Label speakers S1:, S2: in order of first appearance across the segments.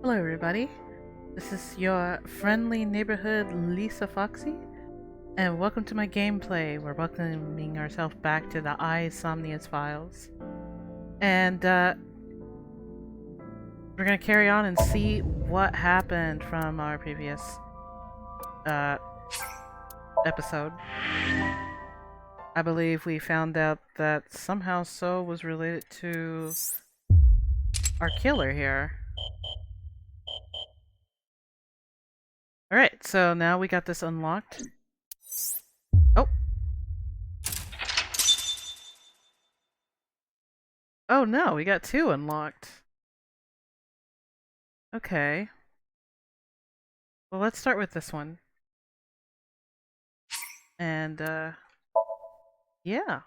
S1: Hello, everybody. This is your friendly neighborhood Lisa Foxy, and welcome to my gameplay. We're welcoming ourselves back to the SOMNIUM files, and we're gonna carry on and see what happened from our previous uh, episode. I believe we found out that somehow So was related to our killer here. Alright, so now we got this unlocked. Oh! Oh no, we got two unlocked. Okay. Well, let's start with this one. And, yeah.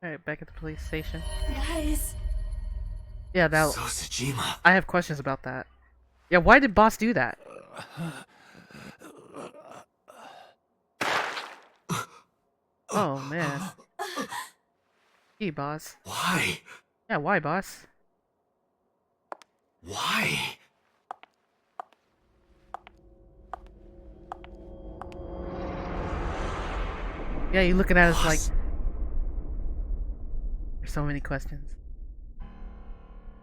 S1: Alright, back at the police station.
S2: Guys.
S1: Yeah, that.
S3: Sosajima.
S1: I have questions about that. Yeah, why did Boss do that? Oh, man. Gee, Boss.
S3: Why?
S1: Yeah, why, Boss?
S3: Why?
S1: Yeah, you looking at us like...
S3: Boss.
S1: There's so many questions.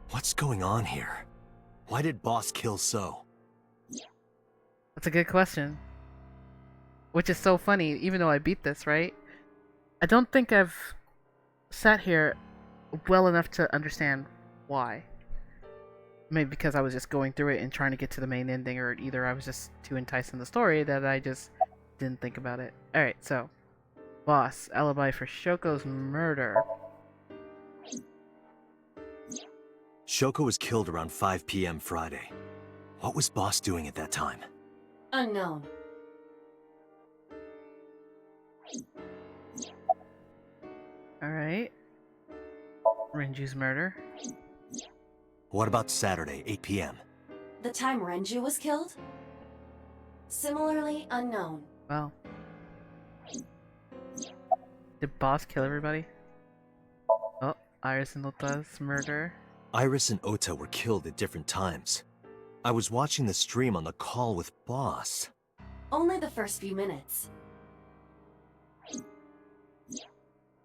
S3: What's going on here? Why did Boss kill So?
S1: That's a good question. Which is so funny, even though I beat this, right? I don't think I've sat here well enough to understand why. Maybe because I was just going through it and trying to get to the main ending, or either I was just too enticed in the story that I just didn't think about it. Alright, so. Boss, alibi for Shoko's murder.
S3: Shoko was killed around 5 p.m. Friday. What was Boss doing at that time?
S2: Unknown.
S1: Alright. Renju's murder.
S3: What about Saturday, 8 p.m.?
S2: The time Renju was killed? Similarly unknown.
S1: Well. Did Boss kill everybody? Oh, Iris and Lota's murder.
S3: Iris and Ota were killed at different times. I was watching the stream on the call with Boss.
S2: Only the first few minutes.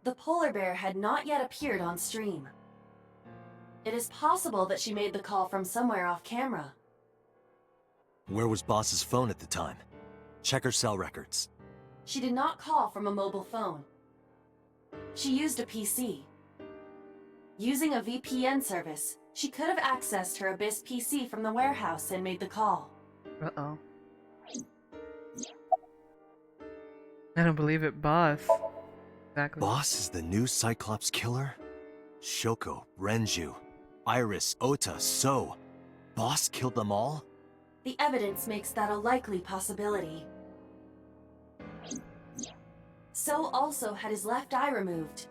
S2: The polar bear had not yet appeared on stream. It is possible that she made the call from somewhere off camera.
S3: Where was Boss's phone at the time? Check her cell records.
S2: She did not call from a mobile phone. She used a PC. Using a VPN service, she could have accessed her Abyss PC from the warehouse and made the call.
S1: Uh-oh. I don't believe it, Boss. Exactly.
S3: Boss is the new Cyclops killer? Shoko, Renju, Iris, Ota, So. Boss killed them all?
S2: The evidence makes that a likely possibility. So also had his left eye removed.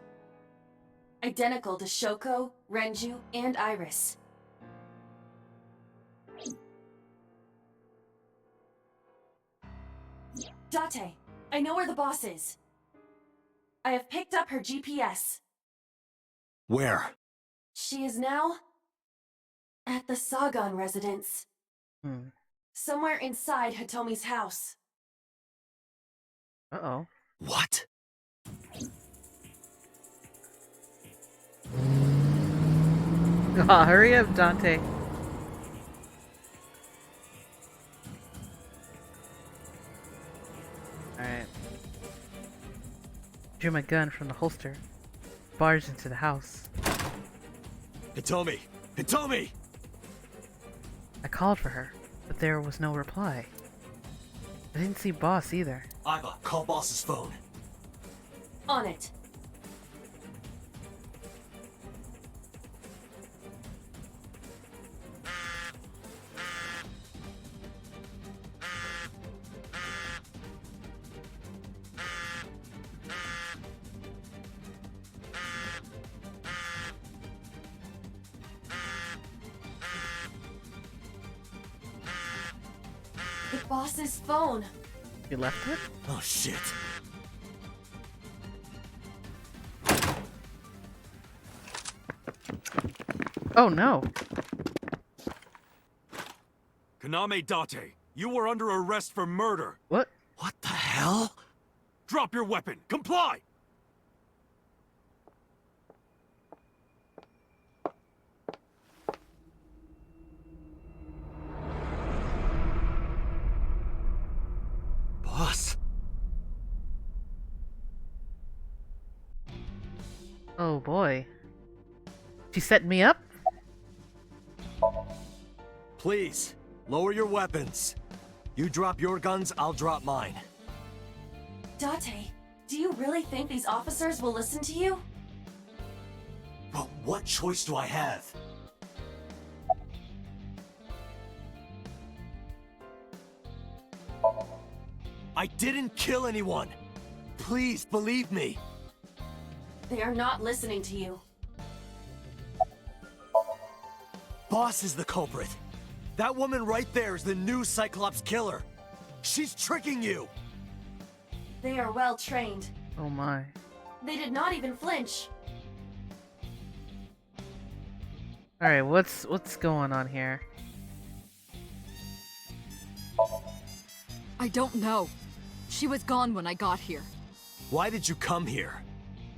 S2: Identical to Shoko, Renju, and Iris. Date, I know where the boss is. I have picked up her GPS.
S3: Where?
S2: She is now at the Sagan residence. Somewhere inside Hitomi's house.
S1: Uh-oh.
S3: What?
S1: Oh, hurry up, Dante. Alright. Drew my gun from the holster. Barged into the house.
S3: Hitomi! Hitomi!
S1: I called for her, but there was no reply. I didn't see Boss either.
S3: Iva, call Boss's phone.
S2: On it. The boss's phone.
S1: You left it?
S3: Oh shit.
S1: Oh no.
S4: Kaname Date, you were under arrest for murder.
S1: What?
S3: What the hell?
S4: Drop your weapon. Comply!
S3: Boss.
S1: Oh boy. She set me up?
S3: Please, lower your weapons. You drop your guns, I'll drop mine.
S2: Date, do you really think these officers will listen to you?
S3: But what choice do I have? I didn't kill anyone. Please believe me.
S2: They are not listening to you.
S3: Boss is the culprit. That woman right there is the new Cyclops killer. She's tricking you.
S2: They are well trained.
S1: Oh my.
S2: They did not even flinch.
S1: Alright, what's going on here?
S5: I don't know. She was gone when I got here.
S3: Why did you come here?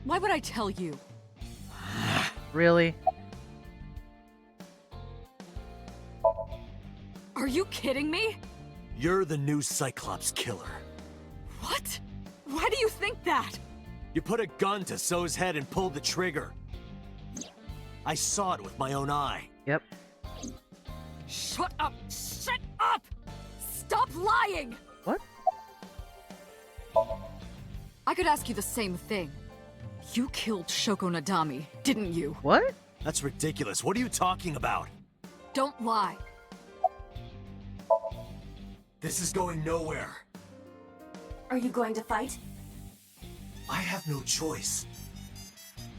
S5: Why would I tell you?
S1: Really?
S5: Are you kidding me?
S3: You're the new Cyclops killer.
S5: What? Why do you think that?
S3: You put a gun to So's head and pulled the trigger. I saw it with my own eye.
S1: Yep.
S5: Shut up! Shut up! Stop lying!
S1: What?
S5: I could ask you the same thing. You killed Shoko Nadami, didn't you?
S1: What?
S3: That's ridiculous. What are you talking about?
S5: Don't lie.
S3: This is going nowhere.
S2: Are you going to fight?
S3: I have no choice.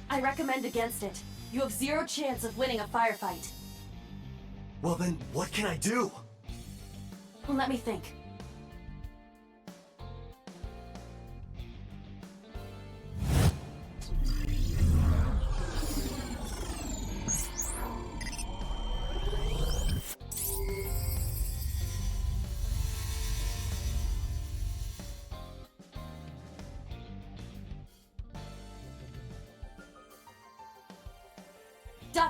S2: I recommend against it. You have zero chance of winning a firefight.
S3: Well then, what can I do?
S2: Let me think.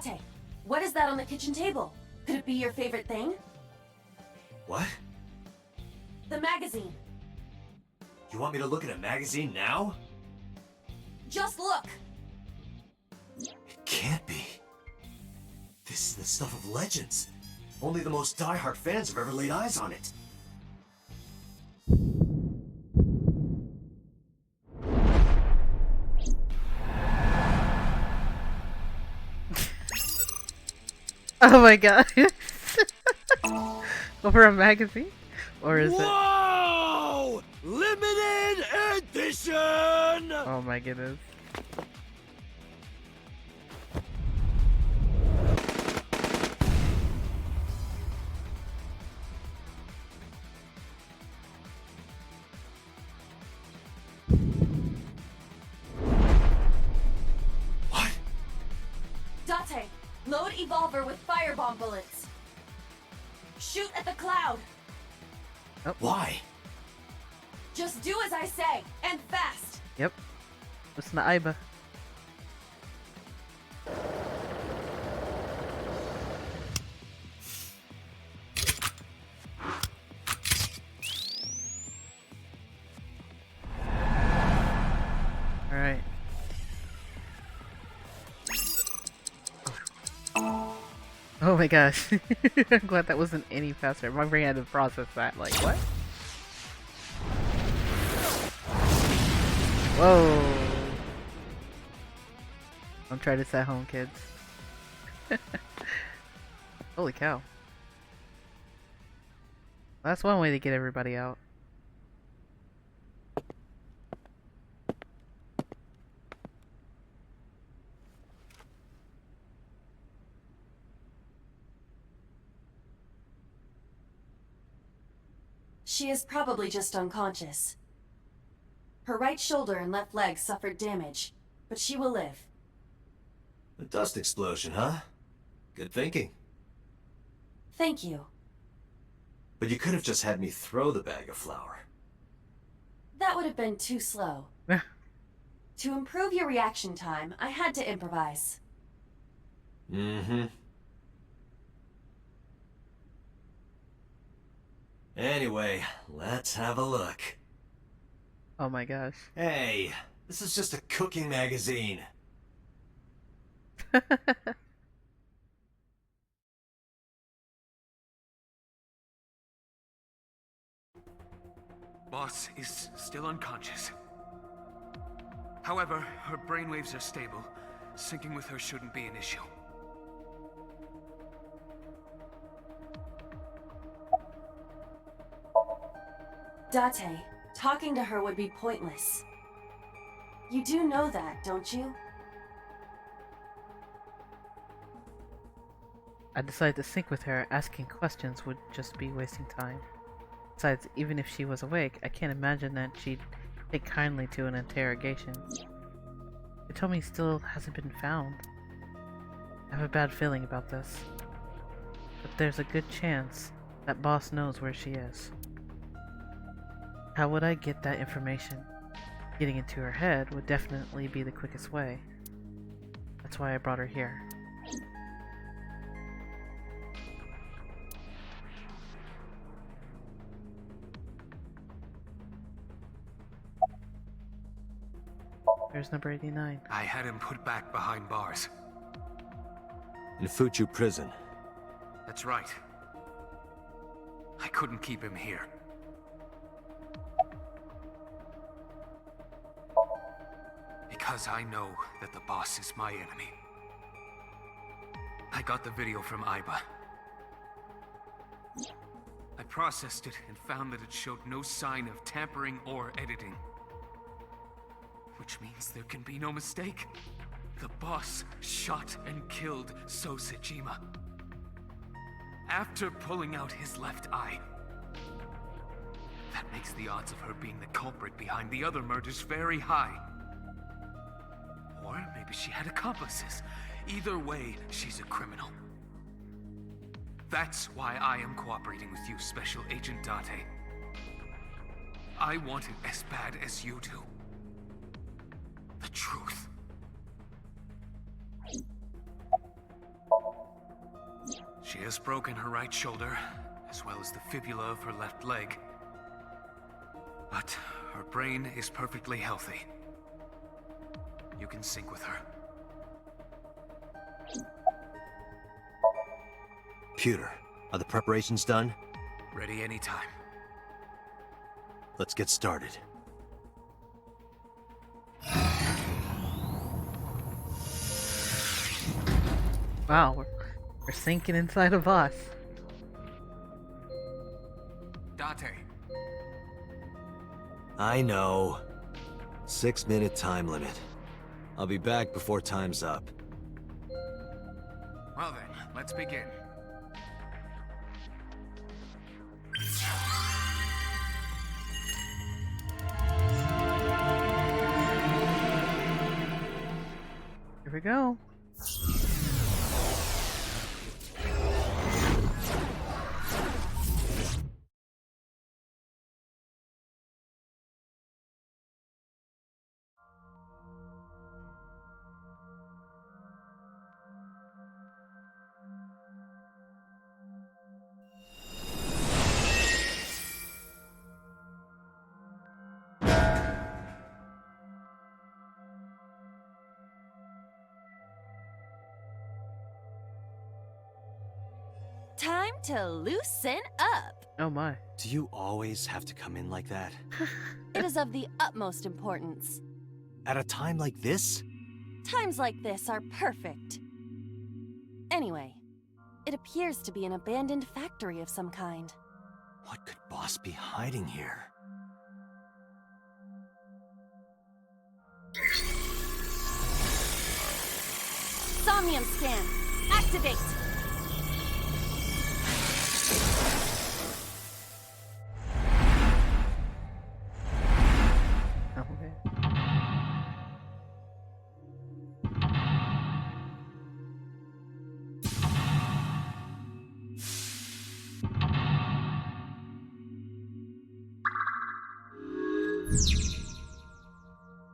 S2: Date, what is that on the kitchen table? Could it be your favorite thing?
S3: What?
S2: The magazine.
S3: You want me to look at a magazine now?
S2: Just look!
S3: It can't be. This is the stuff of legends. Only the most diehard fans have ever laid eyes on it.
S1: Oh my god. Over a magazine? Or is it?
S4: Whoa! Limited edition!
S1: Oh my goodness.
S3: What?
S2: Date, load Evolver with firebomb bullets. Shoot at the cloud.
S3: Why?
S2: Just do as I say, and fast.
S1: Yep. What's the Iba? Alright. Oh my gosh. I'm glad that wasn't any faster. My brain had to process that. Like, what? Whoa. Don't try this at home, kids. Holy cow. That's one way to get everybody out.
S2: She is probably just unconscious. Her right shoulder and left leg suffered damage, but she will live.
S3: A dust explosion, huh? Good thinking.
S2: Thank you.
S3: But you could have just had me throw the bag of flour.
S2: That would have been too slow. To improve your reaction time, I had to improvise.
S3: Mm-hmm. Anyway, let's have a look.
S1: Oh my gosh.
S3: Hey, this is just a cooking magazine.
S6: Boss is still unconscious. However, her brainwaves are stable. Syncing with her shouldn't be an issue.
S2: Date, talking to her would be pointless. You do know that, don't you?
S1: I decided to sync with her. Asking questions would just be wasting time. Besides, even if she was awake, I can't imagine that she'd take kindly to an interrogation. They told me he still hasn't been found. I have a bad feeling about this. But there's a good chance that boss knows where she is. How would I get that information? Getting into her head would definitely be the quickest way. That's why I brought her here. There's number 89.
S6: I had him put back behind bars.
S3: In Fuchu prison.
S6: That's right. I couldn't keep him here. Because I know that the boss is my enemy. I got the video from Aiba. I processed it and found that it showed no sign of tampering or editing. Which means there can be no mistake. The boss shot and killed So Sejima. After pulling out his left eye. That makes the odds of her being the culprit behind the other murders very high. Or maybe she had accomplices. Either way, she's a criminal. That's why I am cooperating with you, Special Agent Date. I want it as bad as you do. The truth. She has broken her right shoulder, as well as the fibula of her left leg. But her brain is perfectly healthy. You can sync with her.
S3: Computer, are the preparations done?
S6: Ready anytime.
S3: Let's get started.
S1: Wow, we're sinking inside a boss.
S6: Date.
S3: I know. 6-minute time limit. I'll be back before time's up.
S6: Well then, let's begin.
S1: Here we go.
S2: Time to loosen up.
S1: Oh my.
S3: Do you always have to come in like that?
S2: It is of the utmost importance.
S3: At a time like this?
S2: Times like this are perfect. Anyway, it appears to be an abandoned factory of some kind.
S3: What could Boss be hiding here?
S2: SOMNIUM scan. Activate!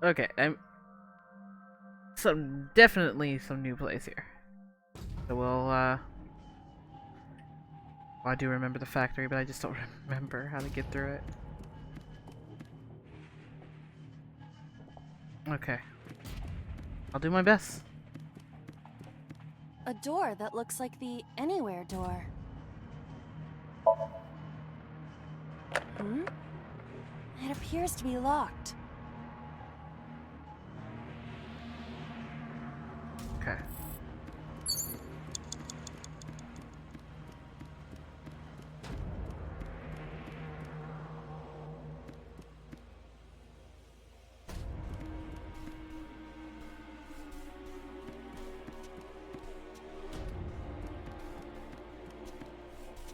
S1: Okay, definitely some new plays here. So we'll well, I do remember the factory, but I just don't remember how to get through it. Okay. I'll do my best.
S2: A door that looks like the anywhere door. Hmm? It appears to be locked.
S1: Okay.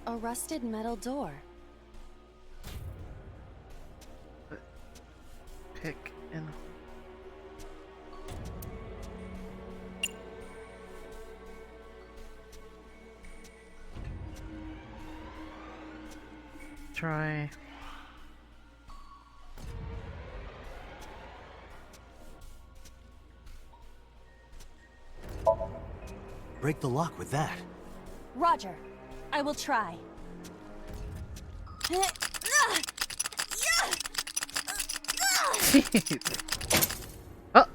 S2: A rusted metal door.
S1: Pick and try.
S3: Break the lock with that.
S2: Roger. I will try.
S1: Oh,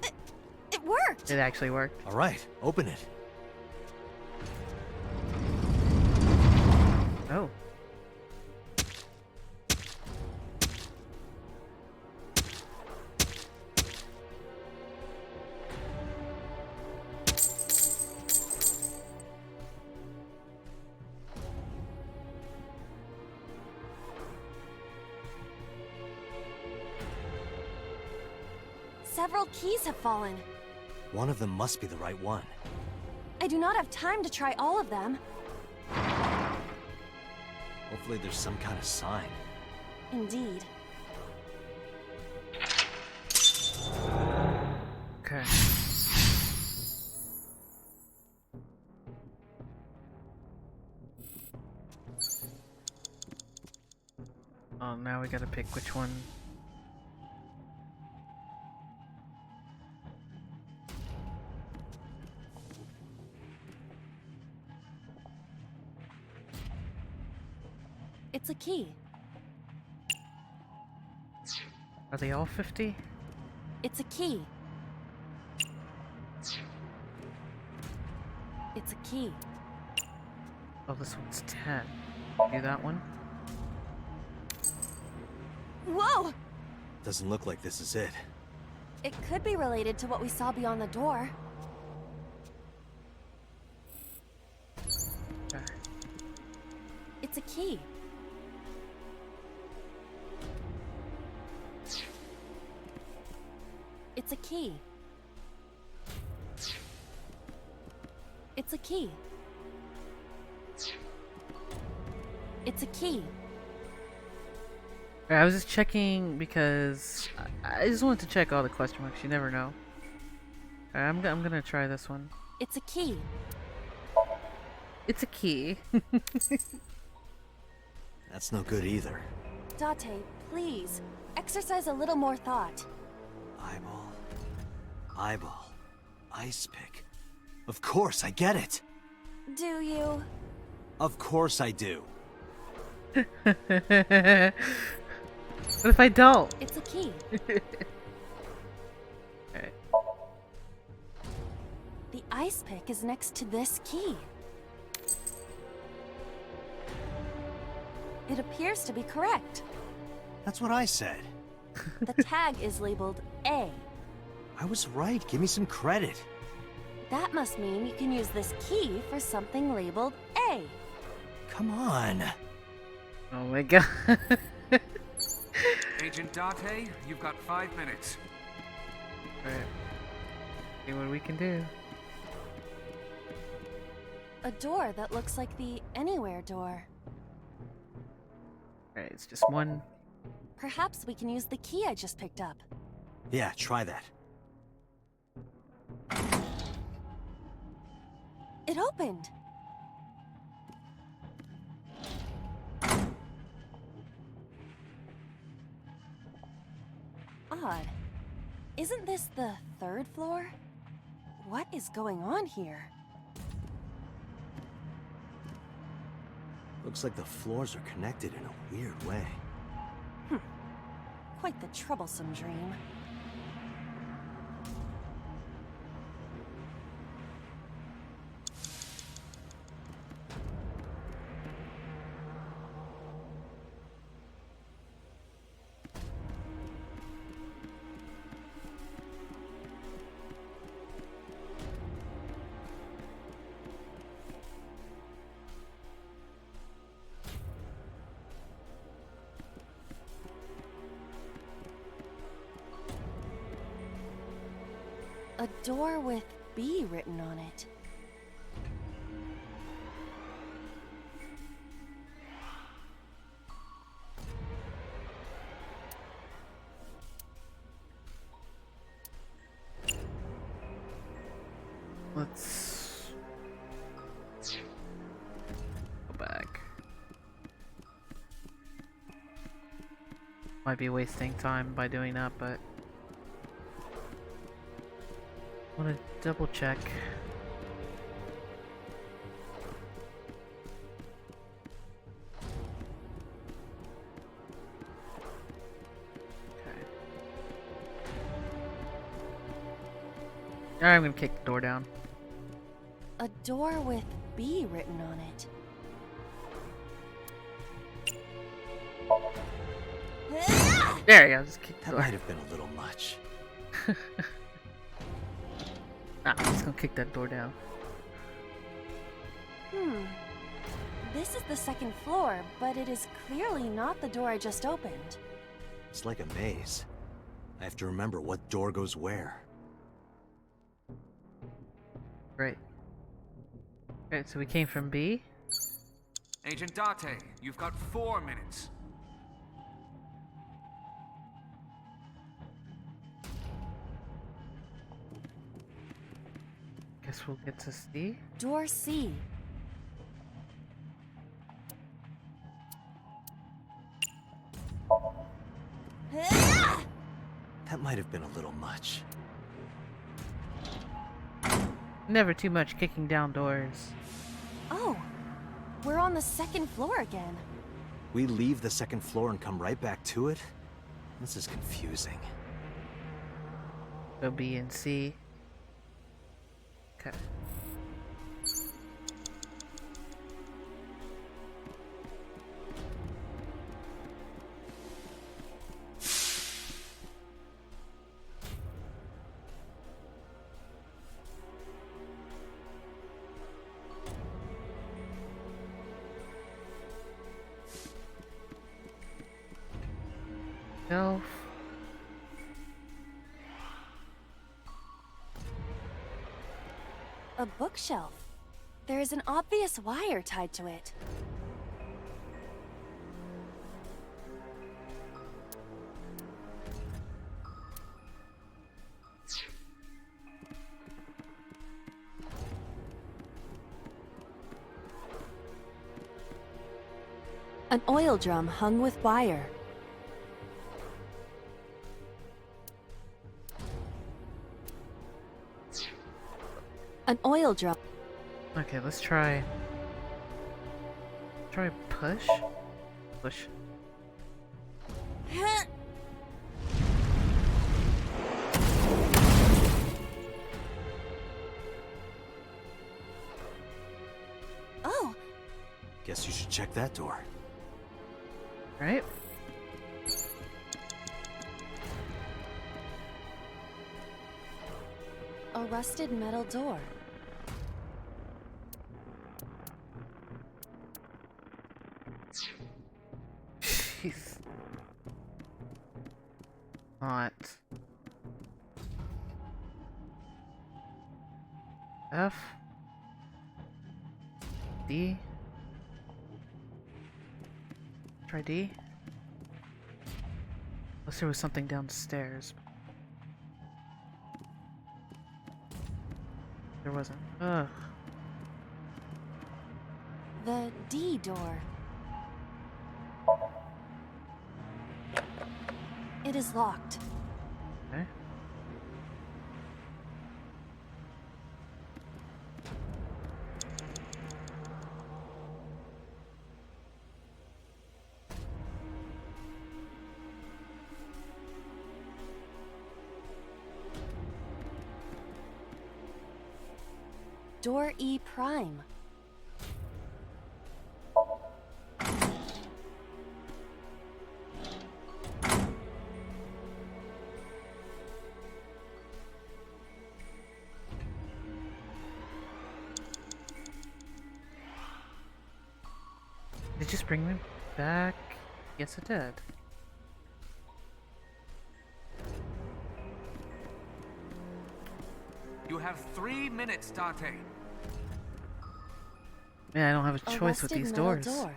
S2: It worked!
S1: it actually worked.
S3: All right, open it.
S1: Oh.
S2: Several keys have fallen.
S3: One of them must be the right one.
S2: I do not have time to try all of them.
S3: Hopefully there's some kind of sign.
S2: Indeed.
S1: Okay. Oh, now we gotta pick which one.
S2: It's a key.
S1: Are they all 50?
S2: It's a key. It's a key.
S1: Oh, this one's 10. Do that one.
S2: Whoa!
S3: Doesn't look like this is it.
S2: It could be related to what we saw beyond the door.
S1: Okay.
S2: It's a key. It's a key. It's a key. It's a key.
S1: I was just checking because I just wanted to check all the question marks. You never know. I'm gonna try this one.
S2: It's a key.
S1: It's a key.
S3: That's no good either.
S2: Date, please, exercise a little more thought.
S3: Eyeball. Eyeball. Ice pick. Of course, I get it.
S2: Do you?
S3: Of course I do.
S1: What if I don't?
S2: It's a key.
S1: Okay.
S2: The ice pick is next to this key. It appears to be correct.
S3: That's what I said.
S2: The tag is labeled A.
S3: I was right. Give me some credit.
S2: That must mean you can use this key for something labeled A.
S3: Come on.
S1: Oh my god.
S6: Agent Date, you've got 5 minutes.
S1: Alright. See what we can do.
S2: A door that looks like the anywhere door.
S1: Alright, it's just one.
S2: Perhaps we can use the key I just picked up.
S3: Yeah, try that.
S2: It opened. Odd. Isn't this the 3rd floor? What is going on here?
S3: Looks like the floors are connected in a weird way.
S2: Quite the troublesome dream. A door with B written on it.
S1: Let's go back. Might be wasting time by doing that, but I want to double check. Okay. Alright, I'm gonna kick the door down.
S2: A door with B written on it.
S1: There you go, just kick the
S3: That
S1: door.
S3: might have been a little much.
S1: Nah, I'm just gonna kick that door down.
S2: This is the 2nd floor, but it is clearly not the door I just opened.
S3: It's like a maze. I have to remember what door goes where.
S1: Great. Great, so we came from B.
S6: Agent Date, you've got 4 minutes.
S1: Guess we'll get to C.
S2: Door C.
S3: That might have been a little much.
S1: Never too much kicking down doors.
S2: Oh, we're on the 2nd floor again.
S3: We leave the 2nd floor and come right back to it? This is confusing.
S1: So B and C. Okay. Shelf.
S2: A bookshelf. There is an obvious wire tied to it. An oil drum hung with wire. An oil drum.
S1: Okay, let's try. Try push. Push.
S2: Oh,
S3: Guess you should check that door.
S1: Right?
S2: a rusted metal door.
S1: Jeez. Not. F. D. Try D. Unless there was something downstairs. There wasn't. Ugh.
S2: The D door. It is locked.
S1: Okay.
S2: Door E prime.
S1: Did it just bring me back? Yes, it did.
S6: You have 3 minutes, Date.
S1: Man, I don't have a choice with
S2: rusted
S1: these
S2: metal
S1: doors.
S2: Door.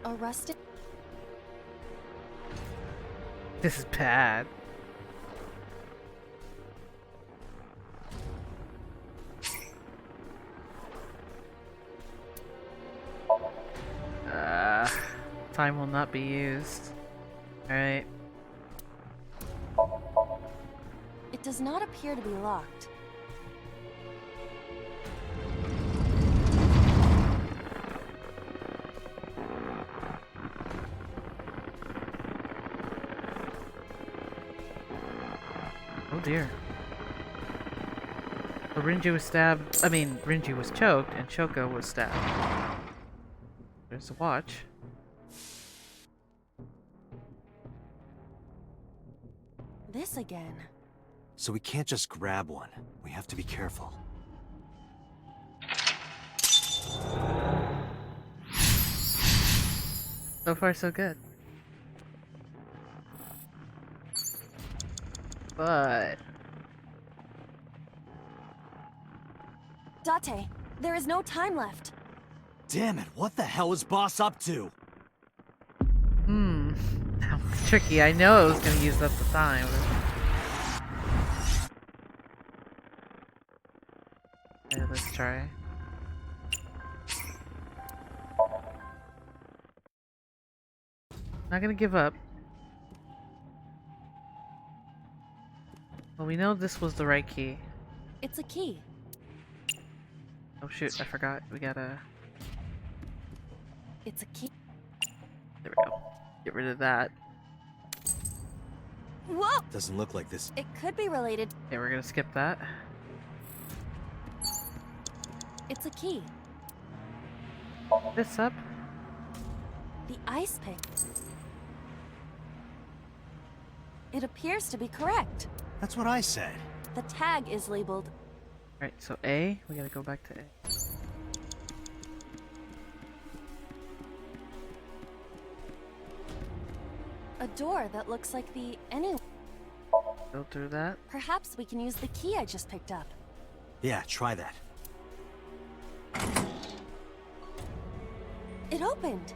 S2: A rusted.
S1: This is bad. Time will not be used. Alright.
S2: It does not appear to be locked.
S1: Oh dear. So Rinju was stabbed. I mean, Rinju was choked, and Shoko was stabbed. There's the watch.
S2: This again.
S3: So we can't just grab one. We have to be careful.
S1: So far, so good. But
S2: Date, there is no time left.
S3: Damn it, what the hell is Boss up to?
S1: that was tricky. I know it was gonna use up the time. Okay, let's try. Not gonna give up. Well, we know this was the right key.
S2: It's a key.
S1: Oh shoot, I forgot. We gotta...
S2: It's a key.
S1: There we go. Get rid of that.
S2: Whoa!
S3: Doesn't look like this.
S2: It could be related.
S1: Okay, we're gonna skip that.
S2: It's a key.
S1: This up.
S2: The ice pick. It appears to be correct.
S3: That's what I said.
S2: The tag is labeled.
S1: Alright, so A. We gotta go back to A.
S2: A door that looks like the any.
S1: Go through that.
S2: Perhaps we can use the key I just picked up.
S3: Yeah, try that.
S2: It opened.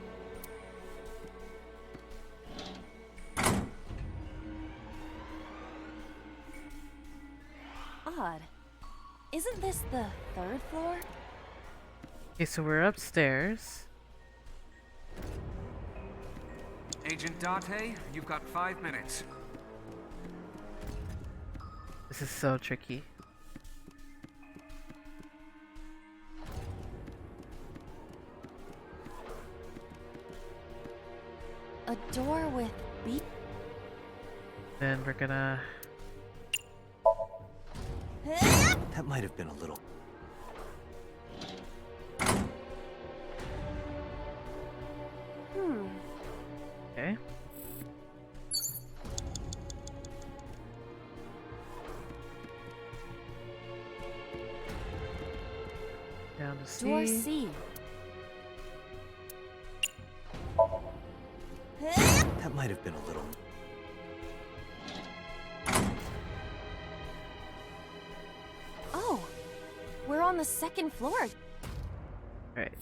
S2: Odd. Isn't this the third floor?
S1: Okay, so we're upstairs.
S6: Agent Date, you've got 5 minutes.
S1: This is so tricky.
S2: A door with beep.
S1: Then we're gonna...
S3: That might have been a little...
S1: Okay. Down to C.
S2: Door C.
S3: That might have been a little...
S2: Oh, we're on the second floor.
S1: Right.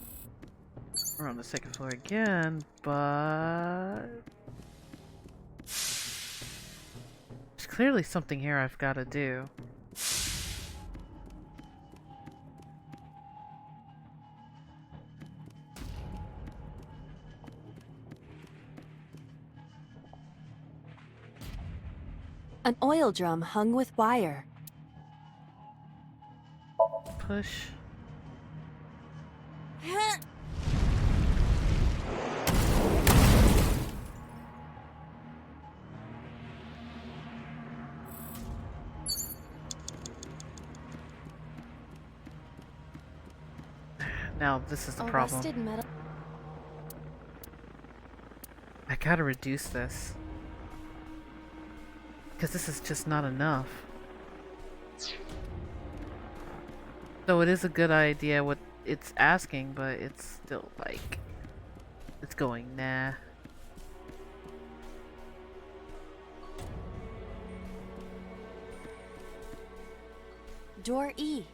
S1: We're on the second floor again, but... There's clearly something here I've got to do.
S2: An oil drum hung with wire.
S1: Push. Now this is the
S2: A
S1: problem.
S2: rusted metal.
S1: I gotta reduce this. Because this is just not enough. So it is a good idea what it's asking, but it's still like... It's going, nah.
S2: Door E.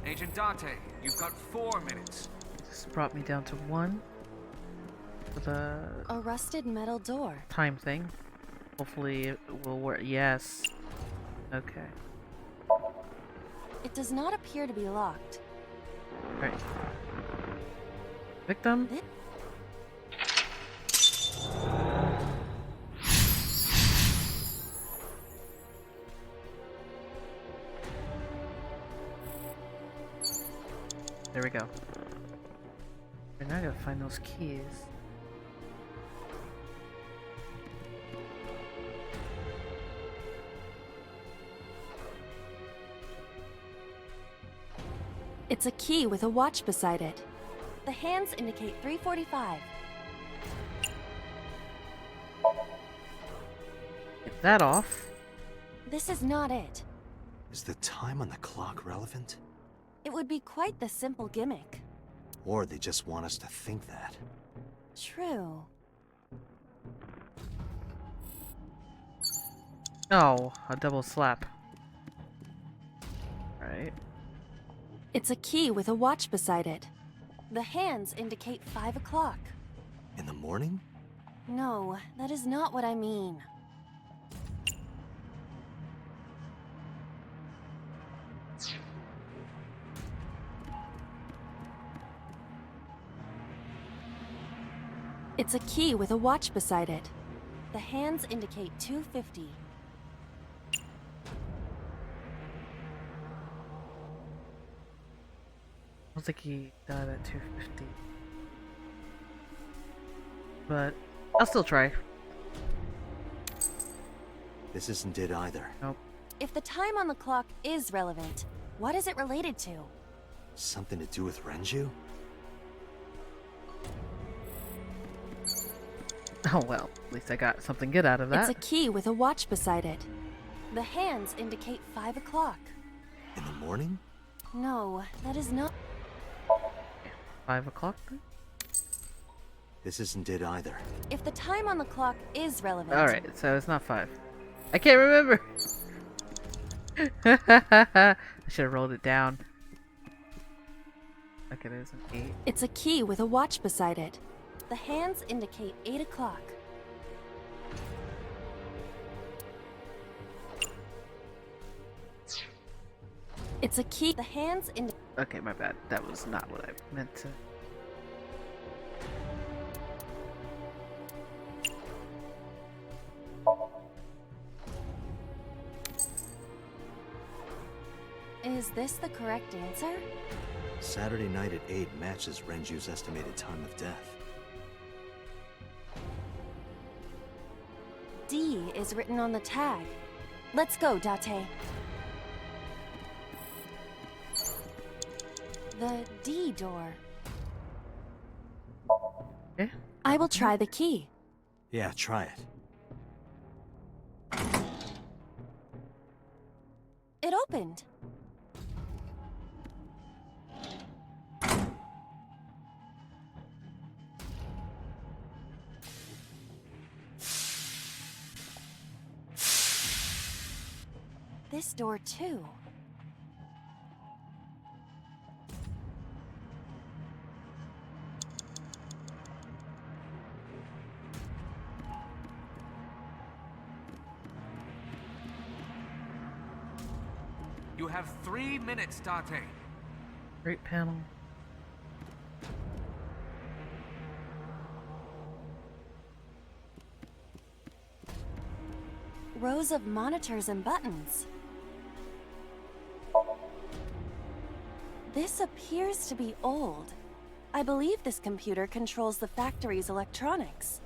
S6: Agent Date, you've got 4 minutes.
S1: This brought me down to 1. For the
S2: A rusted metal door.
S1: time thing. Hopefully it will work. Yes. Okay.
S2: It does not appear to be locked.
S1: Right. Victim? There we go. And now I gotta find those keys.
S2: It's a key with a watch beside it. The hands indicate 3:45.
S1: Get that off.
S2: This is not it.
S3: Is the time on the clock relevant?
S2: It would be quite the simple gimmick.
S3: Or they just want us to think that?
S2: True.
S1: Oh, a double slap. Right.
S2: It's a key with a watch beside it. The hands indicate 5 o'clock.
S3: In the morning?
S2: No, that is not what I mean. It's a key with a watch beside it. The hands indicate 2:50.
S1: I don't think he died at 250. But I'll still try.
S3: This isn't it either.
S1: Nope.
S2: If the time on the clock is relevant, what is it related to?
S3: Something to do with Renju?
S1: Oh well, at least I got something good out of that.
S2: It's a key with a watch beside it. The hands indicate 5 o'clock.
S3: In the morning?
S2: No, that is not.
S1: 5 o'clock then?
S3: This isn't it either.
S2: If the time on the clock is relevant.
S1: Alright, so it's not 5. I can't remember! I should have rolled it down. Like it is an 8.
S2: It's a key with a watch beside it. The hands indicate 8 o'clock. It's a key. The hands indicate.
S1: Okay, my bad. That was not what I meant to.
S2: Is this the correct answer?
S3: Saturday night at 8 matches Renju's estimated time of death.
S2: D is written on the tag. Let's go, Date. The D door.
S1: Okay.
S2: I will try the key.
S3: Yeah, try it.
S2: It opened. This door too.
S6: You have 3 minutes, Date.
S1: Great panel.
S2: Rows of monitors and buttons. This appears to be old. I believe this computer controls the factory's electronics.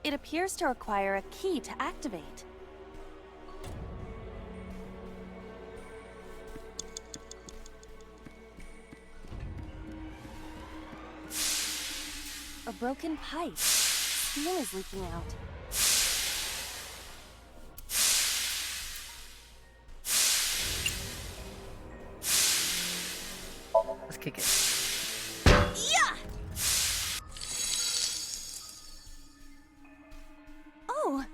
S2: It appears to require a key to activate. A broken pipe. Steam is leaking out.
S1: Let's kick it.
S2: Yeah! Oh,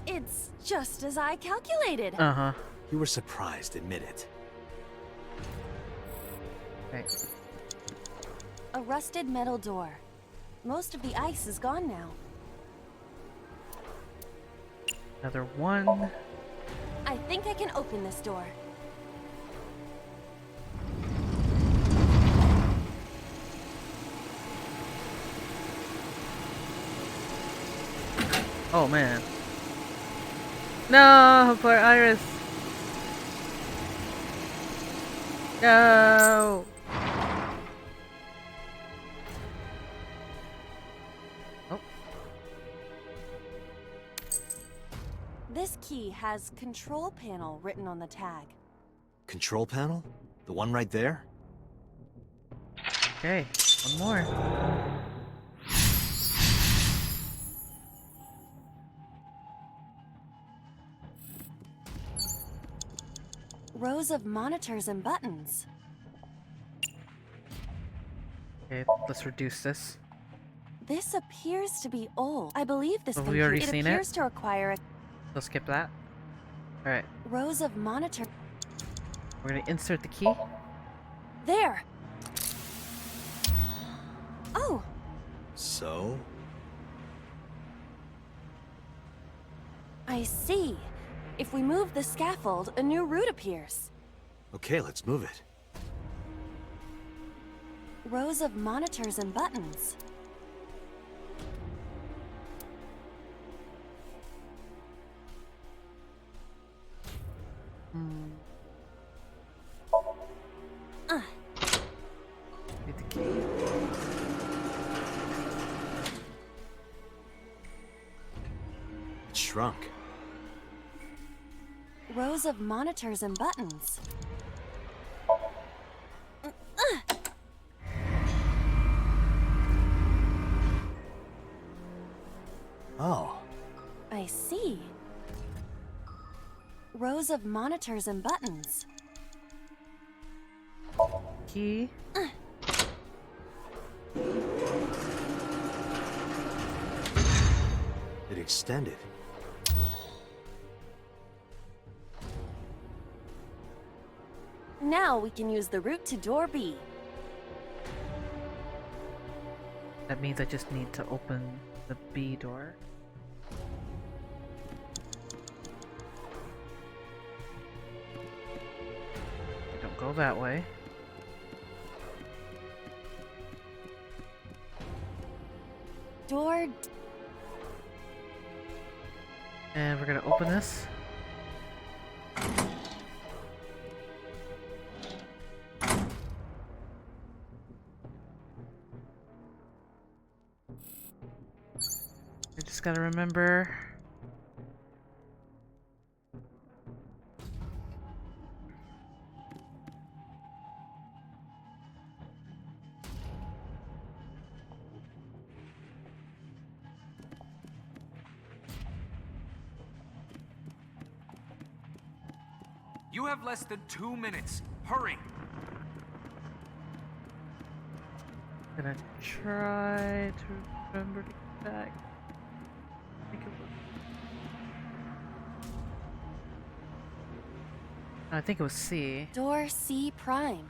S2: it's just as I calculated.
S1: Uh-huh.
S3: You were surprised, admit it.
S1: Right.
S2: A rusted metal door. Most of the ice is gone now.
S1: Another one.
S2: I think I can open this door.
S1: Oh man. No, poor Iris. No. Oh.
S2: This key has control panel written on the tag.
S3: Control panel? The one right there?
S1: Okay, one more.
S2: Rows of monitors and buttons.
S1: Okay, let's reduce this.
S2: This appears to be old. I believe this
S1: Have we already
S2: computer
S1: seen it?
S2: appears to require a
S1: Let's skip that. Alright,
S2: rows of monitor.
S1: we're gonna insert the key.
S2: There. Oh,
S3: So?
S2: I see. If we move the scaffold, a new route appears.
S3: Okay, let's move it.
S2: Rows of monitors and buttons.
S1: Get the key.
S3: It shrunk.
S2: Rows of monitors and buttons.
S3: Oh,
S2: I see. Rows of monitors and buttons.
S1: Key.
S3: it extended.
S2: Now we can use the route to door B.
S1: That means I just need to open the B door. Don't go that way.
S2: Door.
S1: And we're gonna open this. I just gotta remember.
S6: You have less than 2 minutes. Hurry!
S1: Gonna try to remember to get back. I think it was C.
S2: Door C prime.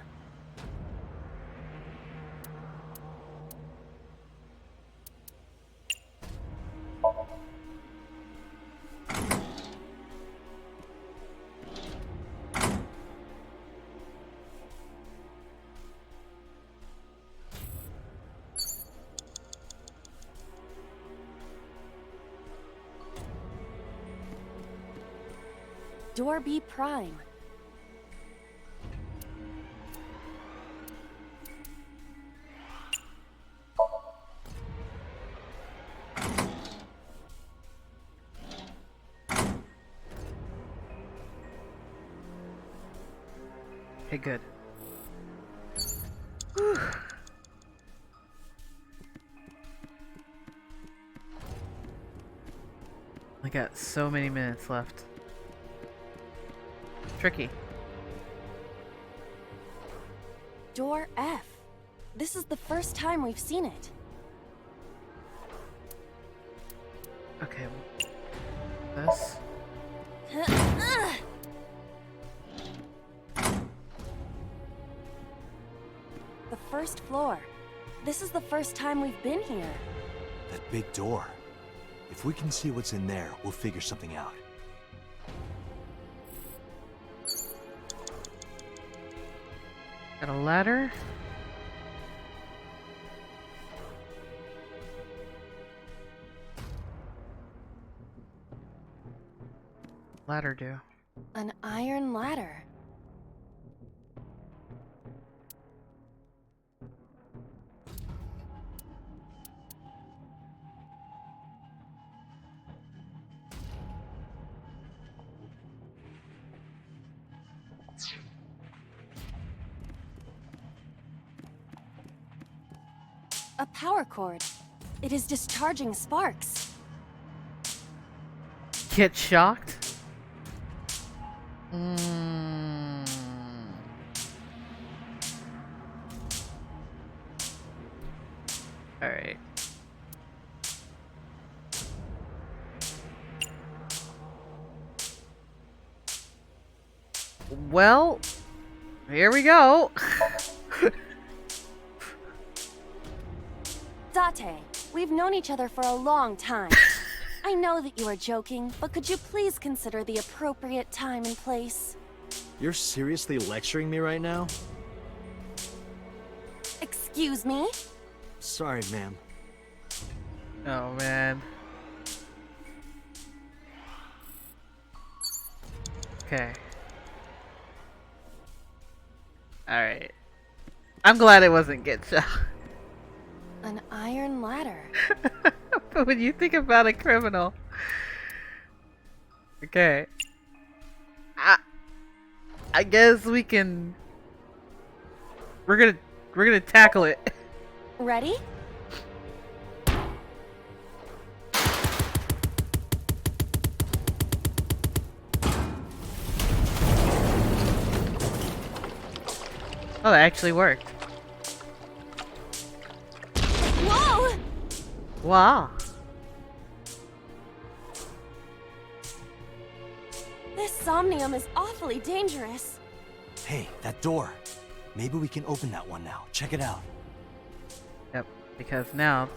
S2: Door B prime.
S1: Okay, good. Whew. I got so many minutes left. Tricky.
S2: Door F. This is the first time we've seen it.
S1: Okay. This.
S2: The first floor. This is the first time we've been here.
S3: That big door. If we can see what's in there, we'll figure something out.
S1: Got a ladder. Ladder do.
S2: An iron ladder. A power cord. It is discharging sparks.
S1: Get shocked? Alright. Well, here we go.
S2: Date, we've known each other for a long time. I know that you are joking, but could you please consider the appropriate time and place?
S3: You're seriously lecturing me right now?
S2: Excuse me?
S3: Sorry, ma'am.
S1: Oh man. Okay. Alright. I'm glad it wasn't get shot.
S2: An iron ladder.
S1: But when you think about a criminal. Okay. I guess we can. We're gonna tackle it.
S2: Ready?
S1: Oh, that actually worked.
S2: Whoa!
S1: Wow.
S2: This somnium is awfully dangerous.
S3: Hey, that door. Maybe we can open that one now. Check it out.
S1: Yep, because now.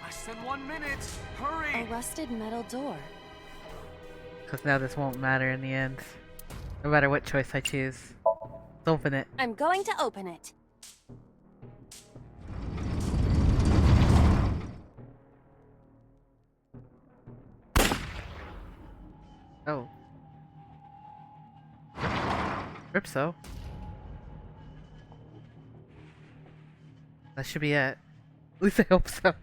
S6: Less than 1 minute.
S2: A
S6: Hurry!
S2: rusted metal door.
S1: Because now this won't matter in the end. No matter what choice I choose. Let's open it.
S2: I'm going to open it.
S1: Oh. Rip so. That should be it. At least I hope so.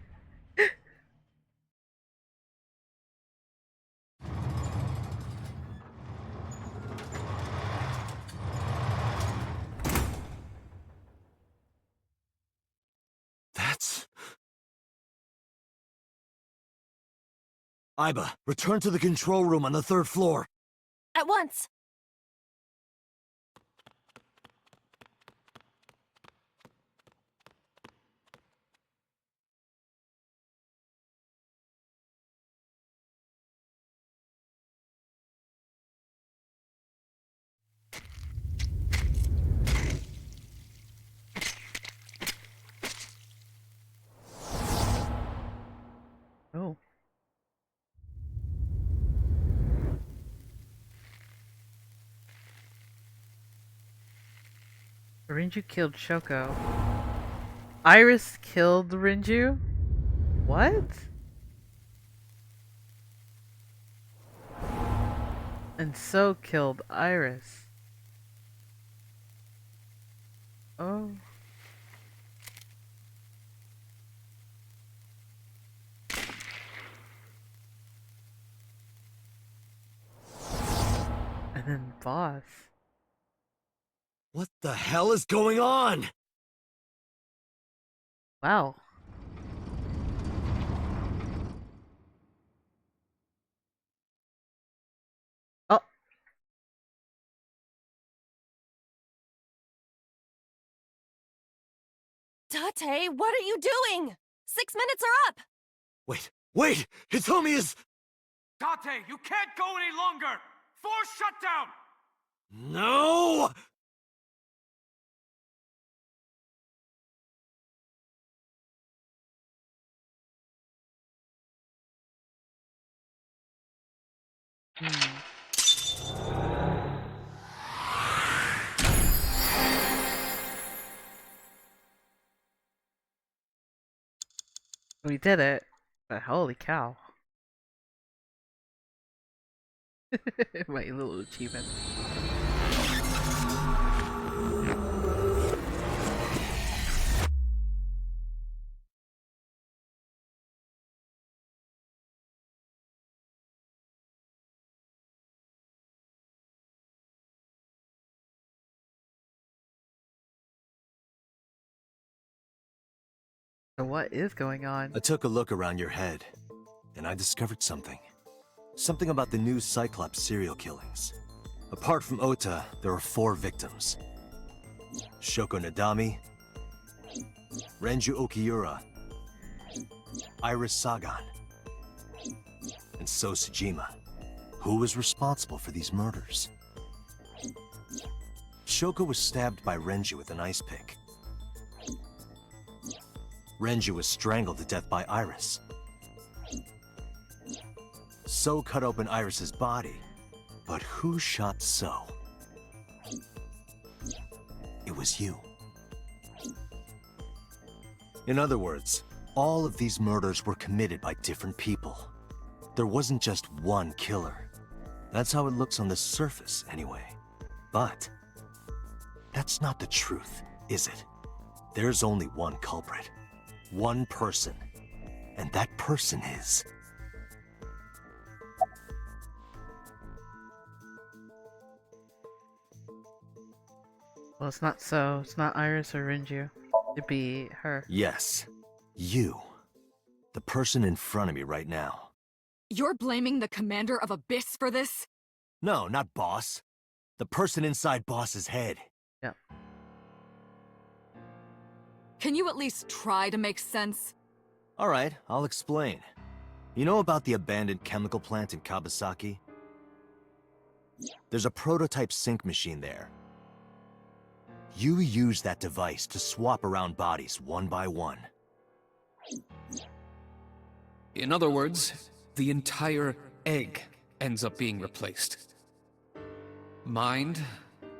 S3: That's... Iba, return to the control room on the 3rd floor.
S2: At once.
S1: Oh. Rinju killed Shoko. Iris killed Rinju? What? And so killed Iris. Oh. And then Boss.
S3: What the hell is going on?
S1: Wow. Oh.
S2: Date, what are you doing? 6 minutes are up!
S3: Wait! Hitomi is...
S4: Date, you can't go any longer! Force shutdown!
S3: No!
S1: We did it. But holy cow. My little achievement. So what is going on?
S3: I took a look around your head, and I discovered something. Something about the new Cyclops serial killings. Apart from Ota, there are 4 victims. Shoko Nadami, Renju Okiura, Iris Sagan, and So Tsujima. Who was responsible for these murders? Shoko was stabbed by Renju with an ice pick. Renju was strangled to death by Iris. So cut open Iris's body, but who shot So? It was you. In other words, all of these murders were committed by different people. There wasn't just one killer. That's how it looks on the surface, anyway. But that's not the truth, is it? There's only one culprit. One person. And that person is...
S1: Well, it's not so. It's not Iris or Renju. It'd be her.
S3: Yes. You. The person in front of me right now.
S5: You're blaming the commander of Abyss for this?
S3: No, not Boss. The person inside Boss's head.
S1: Yeah.
S5: Can you at least try to make sense?
S3: Alright, I'll explain. You know about the abandoned chemical plant in Kawasaki? There's a prototype sync machine there. You use that device to swap around bodies one by one.
S6: In other words, the entire egg ends up being replaced. Mind,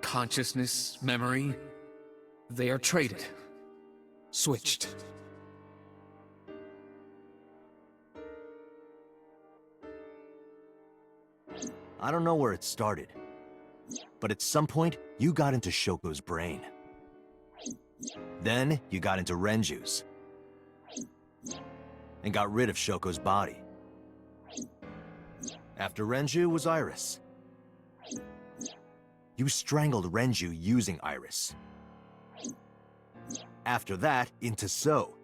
S6: consciousness, memory, they are traded. Switched.
S3: I don't know where it started, but at some point, you got into Shoko's brain. Then, you got into Renju's. And got rid of Shoko's body. After Renju was Iris. You strangled Renju using Iris. After that, into So.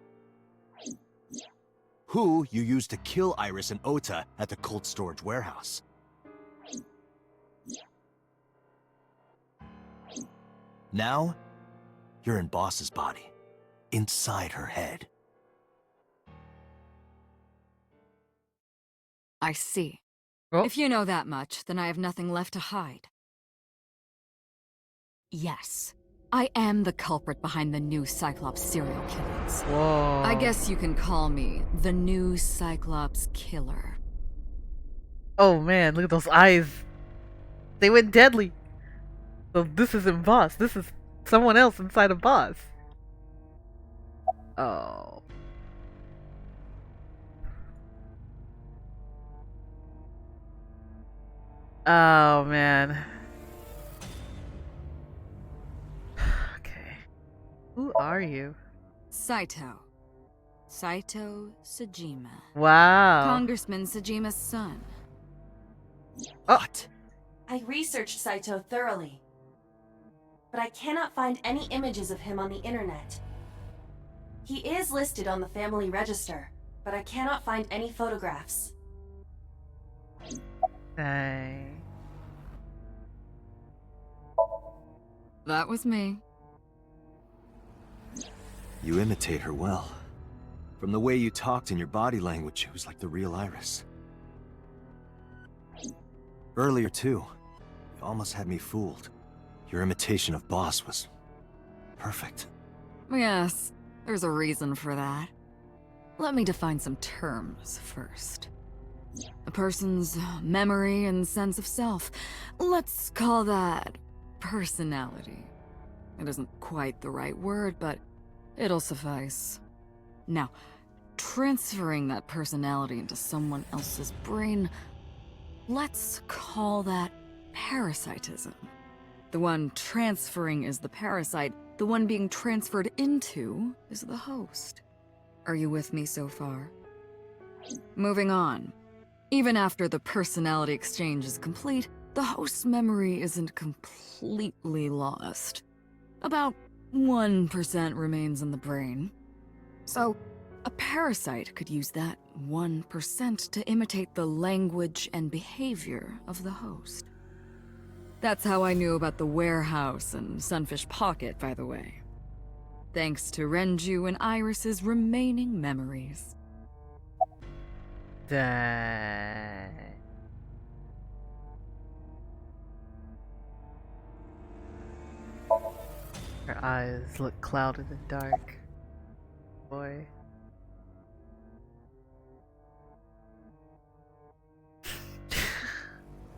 S3: Who you used to kill Iris and Ota at the cold storage warehouse. Now, you're in Boss's body, inside her head.
S5: I see.
S1: Oh.
S5: If you know that much, then I have nothing left to hide. Yes, I am the culprit behind the new Cyclops serial killings.
S1: Whoa.
S5: I guess you can call me the new Cyclops killer.
S1: Oh man, look at those eyes. They went deadly. So this isn't Boss. This is someone else inside of Boss. Oh. Oh man. Okay. Who are you?
S5: Saito. Saito Sajima.
S1: Wow.
S5: Congressman Sajima's son.
S1: Oh.
S3: What?
S2: I researched Saito thoroughly, but I cannot find any images of him on the internet. He is listed on the family register, but I cannot find any photographs.
S1: Dang.
S5: That was me.
S3: You imitate her well. From the way you talked and your body language, it was like the real Iris. Earlier, too, you almost had me fooled. Your imitation of Boss was perfect.
S5: Yes, there's a reason for that. Let me define some terms first. A person's memory and sense of self. Let's call that personality. It isn't quite the right word, but it'll suffice. Now, transferring that personality into someone else's brain, let's call that parasitism. The one transferring is the parasite, the one being transferred into is the host. Are you with me so far? Moving on. Even after the personality exchange is complete, the host's memory isn't completely lost. About 1% remains in the brain. So, a parasite could use that 1% to imitate the language and behavior of the host. That's how I knew about the warehouse and Sunfish Pocket, by the way. Thanks to Renju and Iris's remaining memories.
S1: Dang. Her eyes look clouded and dark. Boy.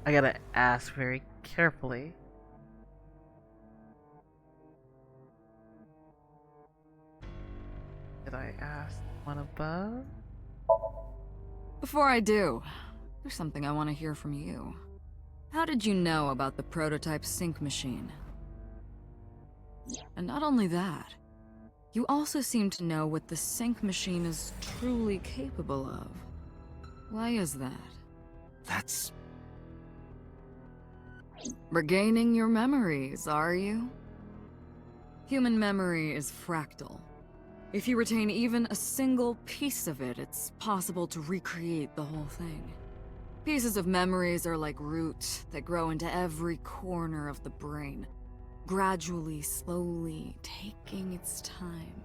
S1: I gotta ask very carefully. Did I ask one above?
S5: Before I do, there's something I want to hear from you. How did you know about the prototype sync machine? And not only that, you also seem to know what the sync machine is truly capable of. Why is that?
S3: That's...
S5: Regaining your memories, are you? Human memory is fractal. If you retain even a single piece of it, it's possible to recreate the whole thing. Pieces of memories are like roots that grow into every corner of the brain, gradually, slowly, taking its time.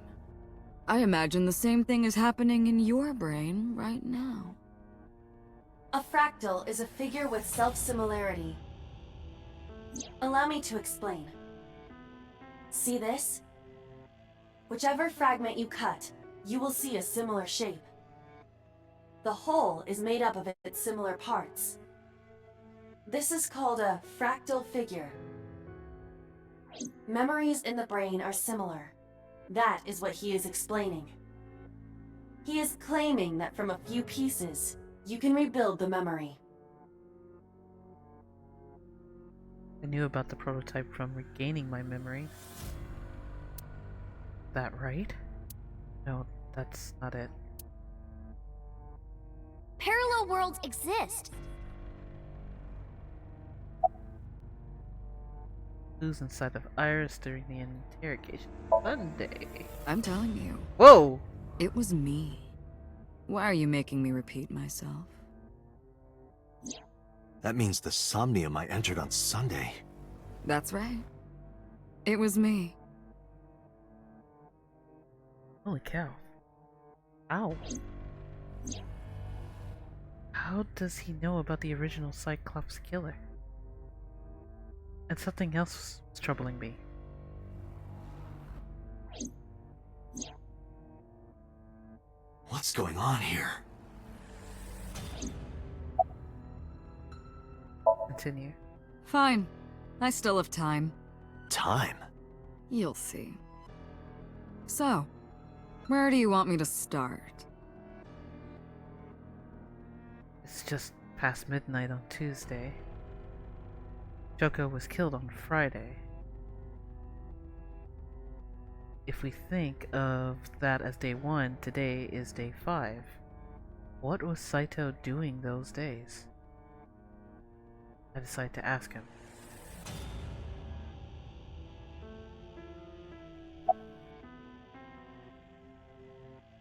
S5: I imagine the same thing is happening in your brain right now.
S2: A fractal is a figure with self-similarity. Allow me to explain. See this? Whichever fragment you cut, you will see a similar shape. The whole is made up of its similar parts. This is called a fractal figure. Memories in the brain are similar. That is what he is explaining. He is claiming that from a few pieces, you can rebuild the memory.
S1: I knew about the prototype from regaining my memory. That right? No, that's not it.
S7: Parallel worlds exist.
S1: Who's inside of Iris during the interrogation Sunday?
S5: I'm telling you,
S1: Whoa!
S5: it was me. Why are you making me repeat myself?
S3: That means the Somnium I entered on Sunday.
S5: That's right. It was me.
S1: Holy cow. Ow. How does he know about the original Cyclops killer? And something else was troubling me.
S3: What's going on here?
S1: Continue.
S5: Fine. I still have time.
S3: Time?
S5: You'll see. So, where do you want me to start?
S1: It's just past midnight on Tuesday. Shoko was killed on Friday. If we think of that as day 1, today is day 5. What was Saito doing those days? I decide to ask him.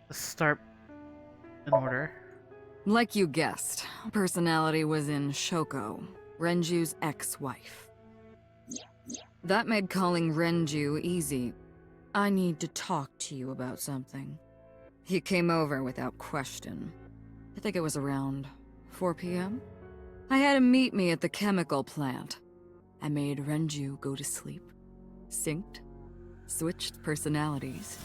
S1: Let's start in order.
S5: Like you guessed, personality was in Shoko, Renju's ex-wife. That made calling Renju easy. I need to talk to you about something. He came over without question. I think it was around 4 p.m. I had him meet me at the chemical plant. I made Renju go to sleep. Synced. Switched personalities.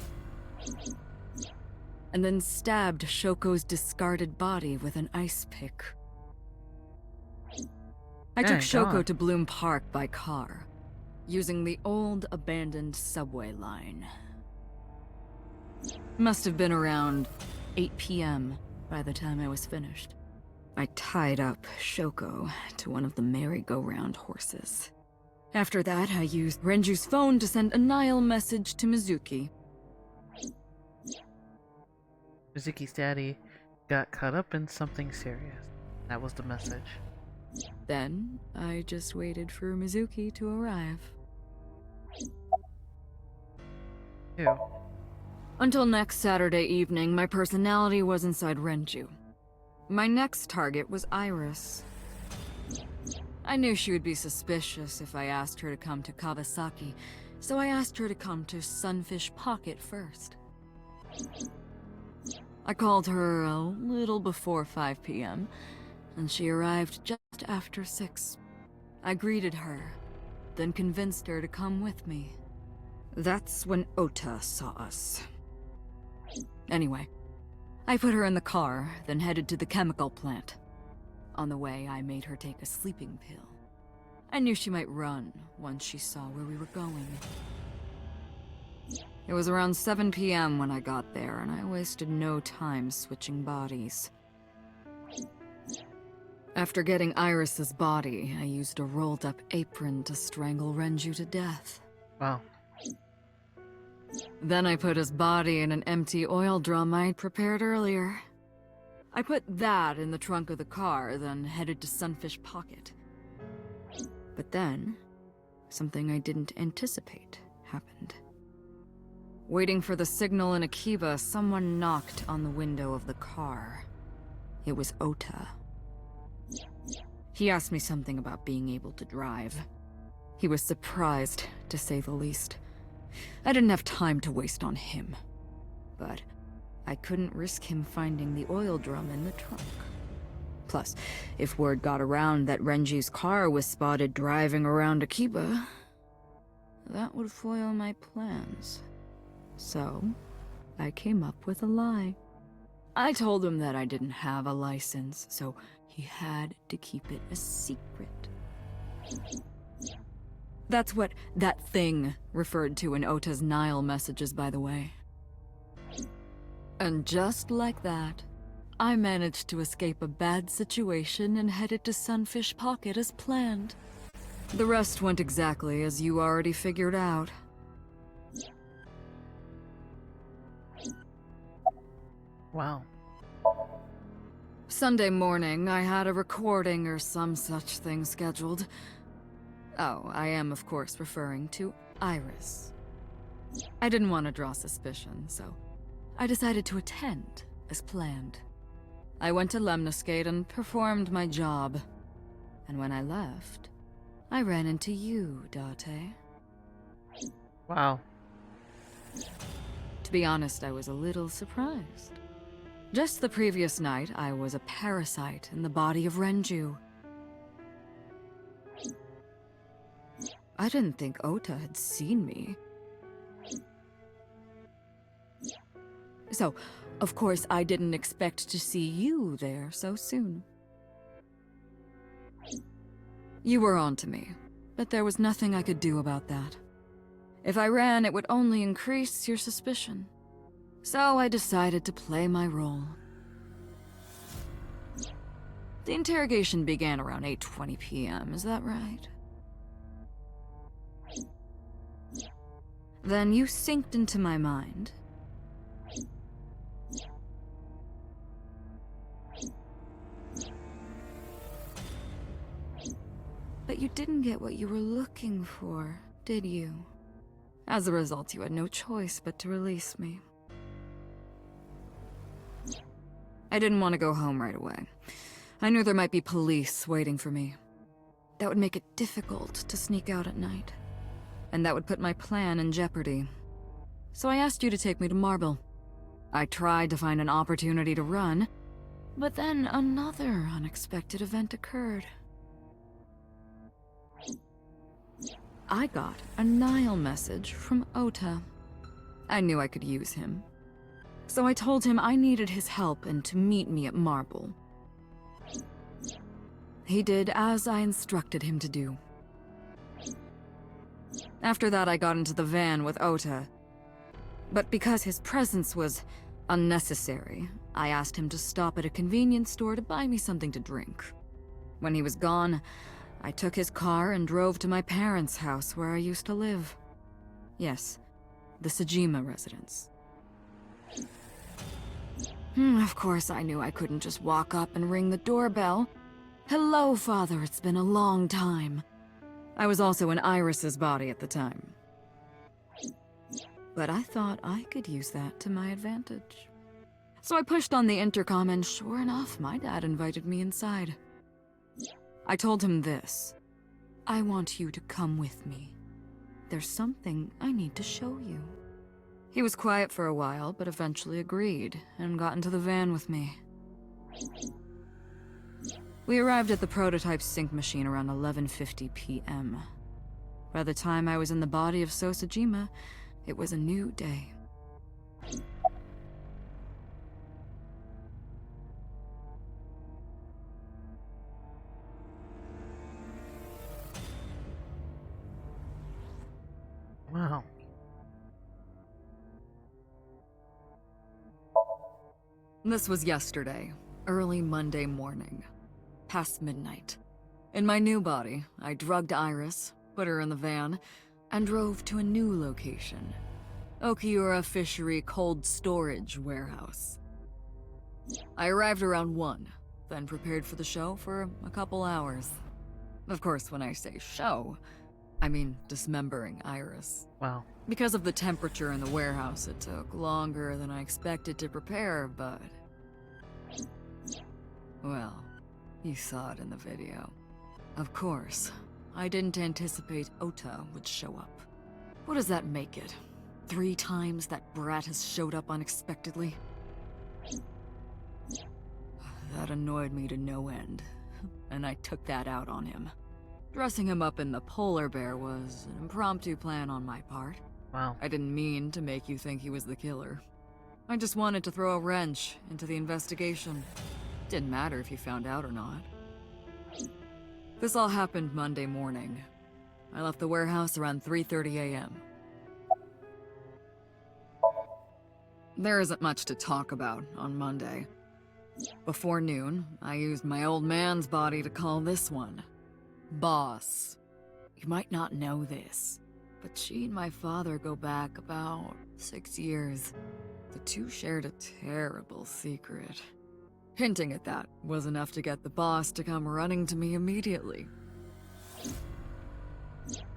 S5: And then stabbed Shoko's discarded body with an ice pick. I took Shoko to Bloom Park by car, using the old abandoned subway line. Must have been around 8 p.m. by the time I was finished. I tied up Shoko to one of the merry-go-round horses. After that, I used Renju's phone to send a Nile message to Mizuki.
S1: Mizuki's daddy got caught up in something serious. That was the message.
S5: Then, I just waited for Mizuki to arrive.
S1: 2.
S5: Until next Saturday evening, my personality was inside Renju. My next target was Iris. I knew she would be suspicious if I asked her to come to Kawasaki, so I asked her to come to Sunfish Pocket first. I called her a little before 5 p.m., and she arrived just after 6. I greeted her, then convinced her to come with me. That's when Ota saw us. Anyway, I put her in the car, then headed to the chemical plant. On the way, I made her take a sleeping pill. I knew she might run once she saw where we were going. It was around 7 p.m. when I got there, and I wasted no time switching bodies. After getting Iris's body, I used a rolled-up apron to strangle Renju to death.
S1: Wow.
S5: Then I put his body in an empty oil drum I'd prepared earlier. I put that in the trunk of the car, then headed to Sunfish Pocket. But then, something I didn't anticipate happened. Waiting for the signal in Akiba, someone knocked on the window of the car. It was Ota. He asked me something about being able to drive. He was surprised, to say the least. I didn't have time to waste on him. But I couldn't risk him finding the oil drum in the trunk. Plus, if word got around that Renju's car was spotted driving around Akiba, that would foil my plans. So, I came up with a lie. I told him that I didn't have a license, so he had to keep it a secret. That's what that thing referred to in Ota's Nile messages, by the way. And just like that, I managed to escape a bad situation and headed to Sunfish Pocket as planned. The rest went exactly as you already figured out.
S1: Wow.
S5: Sunday morning, I had a recording or some such thing scheduled. Oh, I am of course referring to Iris. I didn't want to draw suspicion, so I decided to attend as planned. I went to Lemniscate and performed my job. And when I left, I ran into you, Date.
S1: Wow.
S5: To be honest, I was a little surprised. Just the previous night, I was a parasite in the body of Renju. I didn't think Ota had seen me. So, of course, I didn't expect to see you there so soon. You were onto me, but there was nothing I could do about that. If I ran, it would only increase your suspicion. So I decided to play my role. The interrogation began around 8:20 p.m., is that right? Then you synced into my mind. But you didn't get what you were looking for, did you? As a result, you had no choice but to release me. I didn't want to go home right away. I knew there might be police waiting for me. That would make it difficult to sneak out at night. And that would put my plan in jeopardy. So I asked you to take me to Marble. I tried to find an opportunity to run, but then another unexpected event occurred. I got a Nile message from Ota. I knew I could use him. So I told him I needed his help and to meet me at Marble. He did as I instructed him to do. After that, I got into the van with Ota. But because his presence was unnecessary, I asked him to stop at a convenience store to buy me something to drink. When he was gone, I took his car and drove to my parents' house where I used to live. Yes, the Sejima residence. Of course, I knew I couldn't just walk up and ring the doorbell. Hello, Father, it's been a long time. I was also in Iris's body at the time. But I thought I could use that to my advantage. So I pushed on the intercom and sure enough, my dad invited me inside. I told him this. I want you to come with me. There's something I need to show you. He was quiet for a while, but eventually agreed and got into the van with me. We arrived at the prototype sync machine around 11:50 p.m. By the time I was in the body of Sosejima, it was a new day.
S1: Wow.
S5: This was yesterday, early Monday morning, past midnight. In my new body, I drugged Iris, put her in the van, and drove to a new location. Okiura Fishery Cold Storage Warehouse. I arrived around 1, then prepared for the show for a couple hours. Of course, when I say show, I mean dismembering Iris.
S1: Wow.
S5: Because of the temperature in the warehouse, it took longer than I expected to prepare, but... well, you saw it in the video. Of course, I didn't anticipate Ota would show up. What does that make it? 3 times that brat has showed up unexpectedly? That annoyed me to no end, and I took that out on him. Dressing him up in the polar bear was an impromptu plan on my part.
S1: Wow.
S5: I didn't mean to make you think he was the killer. I just wanted to throw a wrench into the investigation. Didn't matter if you found out or not. This all happened Monday morning. I left the warehouse around 3:30 a.m. There isn't much to talk about on Monday. Before noon, I used my old man's body to call this one Boss. You might not know this, but she and my father go back about 6 years. The two shared a terrible secret. Hinting at that was enough to get the boss to come running to me immediately.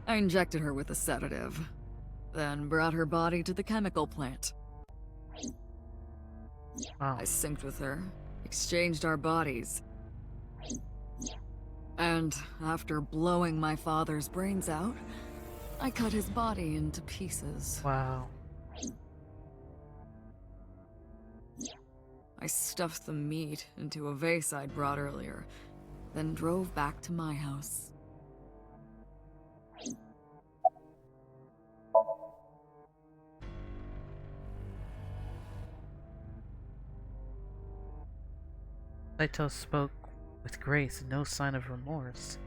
S5: I injected her with a sedative, then brought her body to the chemical plant.
S1: Wow.
S5: I synced with her, exchanged our bodies. And after blowing my father's brains out, I cut his body into pieces.
S1: Wow.
S5: I stuffed the meat into a vase I'd brought earlier, then drove back to my house.
S1: Saito spoke with grace and no sign of remorse.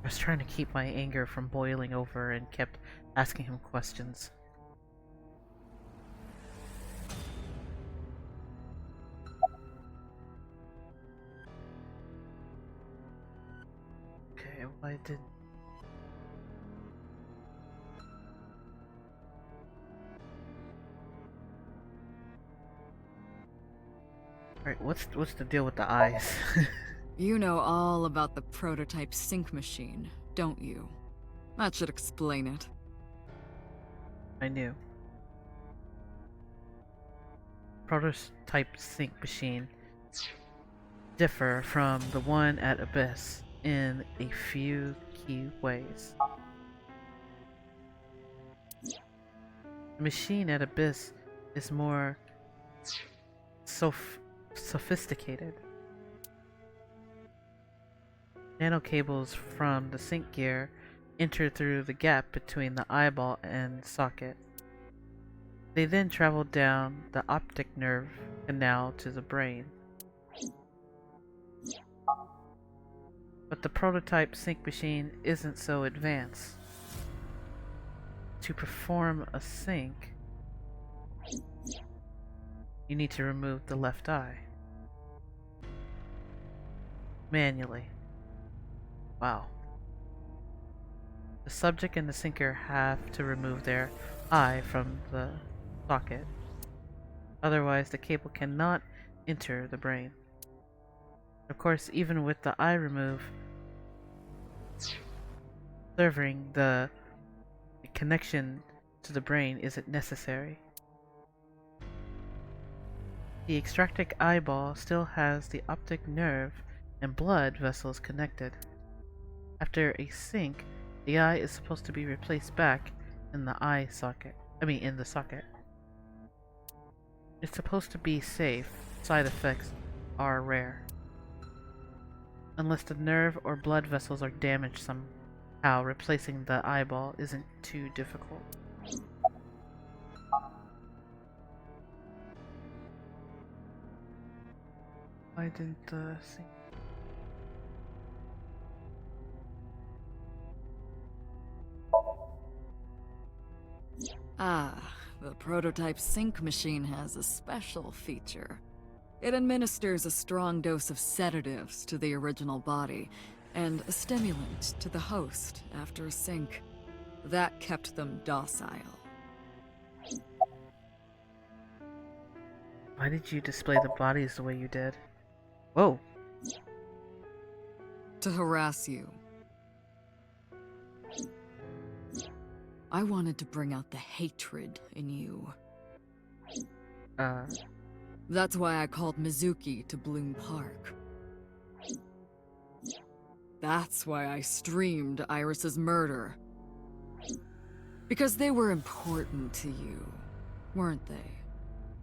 S1: I was trying to keep my anger from boiling over and kept asking him questions. Okay, why did... Right, what's the deal with the eyes?
S5: You know all about the prototype sync machine, don't you? That should explain it.
S1: I knew. Prototype sync machine differ from the one at Abyss in a few key ways. The machine at Abyss is more sophisticated. Nanocables from the sync gear enter through the gap between the eyeball and socket. They then travel down the optic nerve canal to the brain. But the prototype sync machine isn't so advanced. To perform a sync, you need to remove the left eye. Manually. Wow. The subject and the syncer have to remove their eye from the socket. Otherwise, the cable cannot enter the brain. Of course, even with the eye removed, severing the connection to the brain isn't necessary. The extracted eyeball still has the optic nerve and blood vessels connected. After a sync, the eye is supposed to be replaced back in the eye socket. In the socket. It's supposed to be safe. Side effects are rare. Unless the nerve or blood vessels are damaged somehow, replacing the eyeball isn't too difficult. Why didn't the sync?
S5: The prototype sync machine has a special feature. It administers a strong dose of sedatives to the original body, and a stimulant to the host after a sync. That kept them docile.
S1: Why did you display the bodies the way you did? Whoa!
S5: To harass you. I wanted to bring out the hatred in you. That's why I called Mizuki to Bloom Park. That's why I streamed Iris's murder. Because they were important to you, weren't they?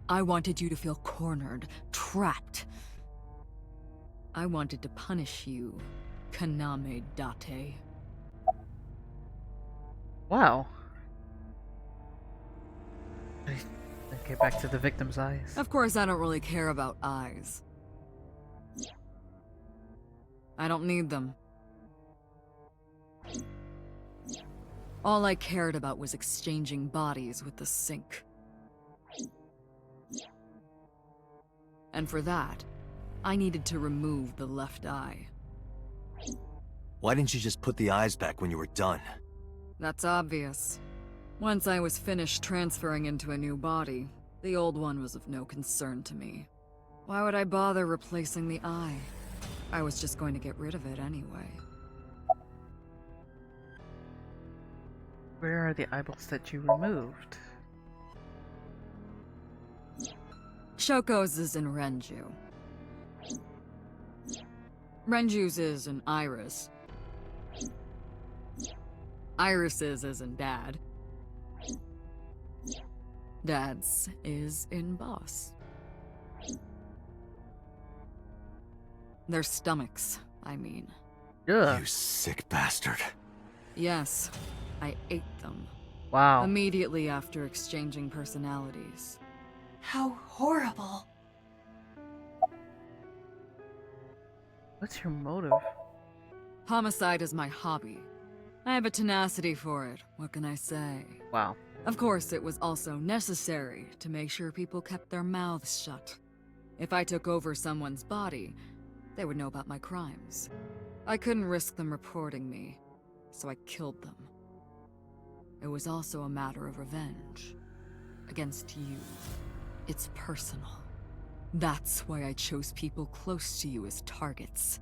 S5: I wanted you to feel cornered, trapped. I wanted to punish you, Kaname Date.
S1: Wow. Okay, back to the victim's eyes.
S5: Of course, I don't really care about eyes. I don't need them. All I cared about was exchanging bodies with the sync. And for that, I needed to remove the left eye.
S3: Why didn't you just put the eyes back when you were done?
S5: That's obvious. Once I was finished transferring into a new body, the old one was of no concern to me. Why would I bother replacing the eye? I was just going to get rid of it anyway.
S1: Where are the eyeballs that you removed?
S5: Shoko's is in Renju. Renju's is in Iris. Iris's is in Dad. Dad's is in Boss. Their stomachs, I mean.
S1: Ugh.
S3: You sick bastard.
S5: Yes, I ate them.
S1: Wow.
S5: Immediately after exchanging personalities.
S2: How horrible.
S1: What's your motive?
S5: Homicide is my hobby. I have a tenacity for it, what can I say?
S1: Wow.
S5: Of course, it was also necessary to make sure people kept their mouths shut. If I took over someone's body, they would know about my crimes. I couldn't risk them reporting me, so I killed them. It was also a matter of revenge. Against you. It's personal. That's why I chose people close to you as targets.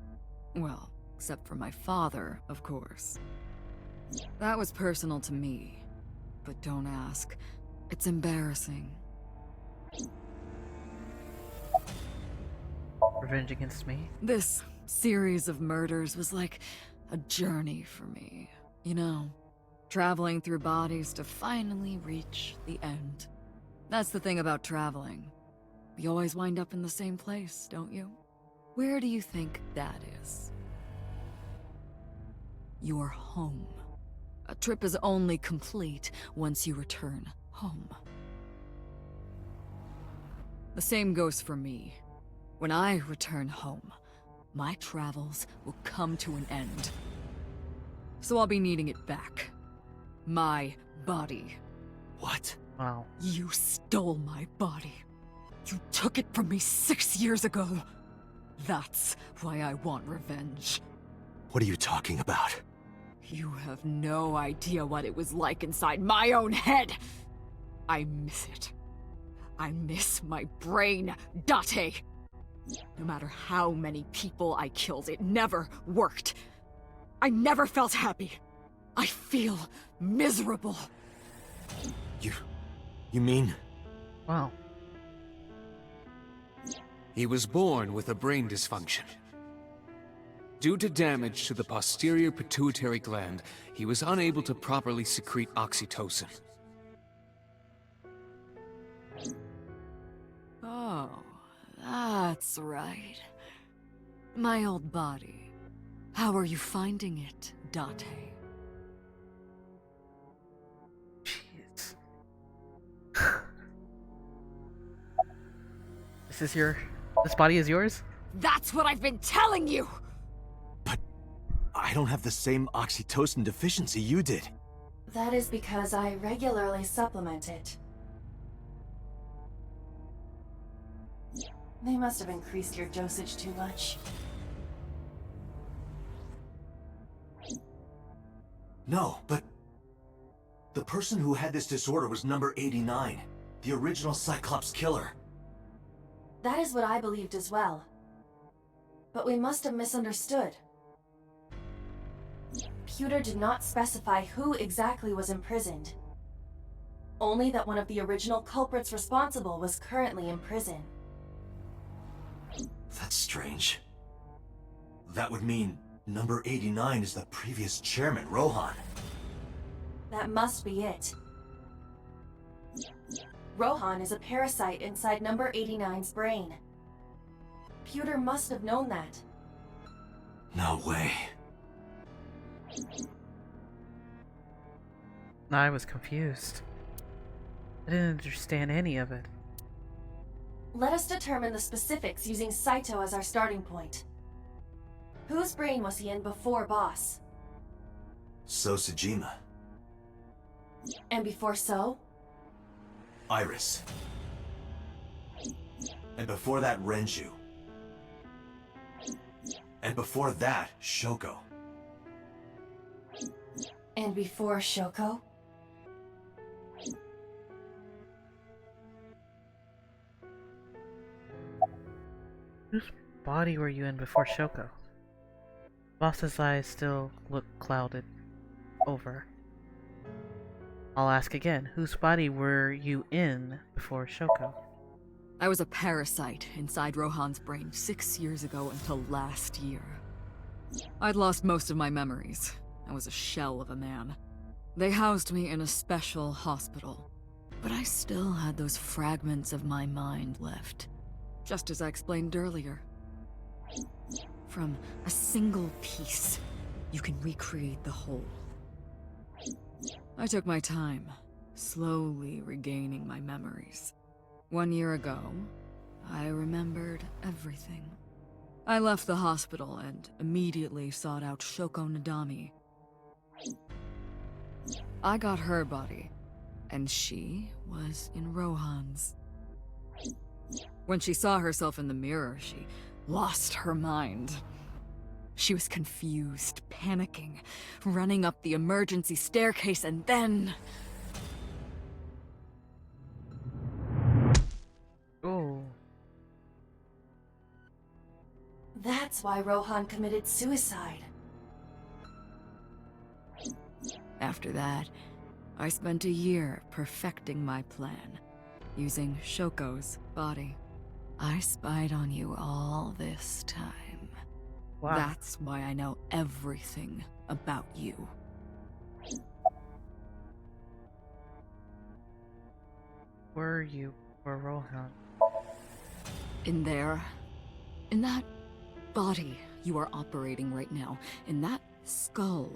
S5: Well, except for my father, of course. That was personal to me. But don't ask. It's embarrassing.
S1: Revenge against me?
S5: This series of murders was like a journey for me. You know, traveling through bodies to finally reach the end. That's the thing about traveling. You always wind up in the same place, don't you? Where do you think that is? Your home. A trip is only complete once you return home. The same goes for me. When I return home, my travels will come to an end. So I'll be needing it back. My body.
S3: What?
S1: Wow.
S5: You stole my body. You took it from me 6 years ago. That's why I want revenge.
S3: What are you talking about?
S5: You have no idea what it was like inside my own head. I miss it. I miss my brain, Date. No matter how many people I killed, it never worked. I never felt happy. I feel miserable.
S3: You mean?
S1: Wow.
S6: He was born with a brain dysfunction. Due to damage to the posterior pituitary gland, he was unable to properly secrete oxytocin.
S5: Oh, that's right. My old body. How are you finding it, Date?
S1: Jeez. This body is yours?
S5: That's what I've been telling you!
S3: But I don't have the same oxytocin deficiency you did.
S2: That is because I regularly supplement it. They must have increased your dosage too much.
S3: No, but the person who had this disorder was number 89, the original Cyclops killer.
S2: That is what I believed as well. But we must have misunderstood. Pewter did not specify who exactly was imprisoned. Only that one of the original culprits responsible was currently in prison.
S3: That's strange. That would mean number 89 is the previous chairman, Rohan.
S2: That must be it. Rohan is a parasite inside number 89's brain. Pewter must have known that.
S3: No way.
S1: I was confused. I didn't understand any of it.
S2: Let us determine the specifics using Saito as our starting point. Whose brain was he in before Boss?
S3: So Sejima.
S2: And before So?
S3: Iris. And before that, Renju. And before that, Shoko.
S2: And before Shoko?
S1: Whose body were you in before Shoko? Boss's eyes still look clouded over. I'll ask again, whose body were you in before Shoko?
S5: I was a parasite inside Rohan's brain 6 years ago until last year. I'd lost most of my memories. I was a shell of a man. They housed me in a special hospital. But I still had those fragments of my mind left. Just as I explained earlier. From a single piece, you can recreate the whole. I took my time, slowly regaining my memories. 1 year ago, I remembered everything. I left the hospital and immediately sought out Shoko Nadami. I got her body, and she was in Rohan's. When she saw herself in the mirror, she lost her mind. She was confused, panicking, running up the emergency staircase, and then...
S1: Oh.
S2: why Rohan committed suicide.
S5: After that, I spent a year perfecting my plan, using Shoko's body. I spied on you all this time.
S1: Wow.
S5: That's why I know everything about you.
S1: Were you for Rohan?
S5: In there, in that body you are operating right now, in that skull,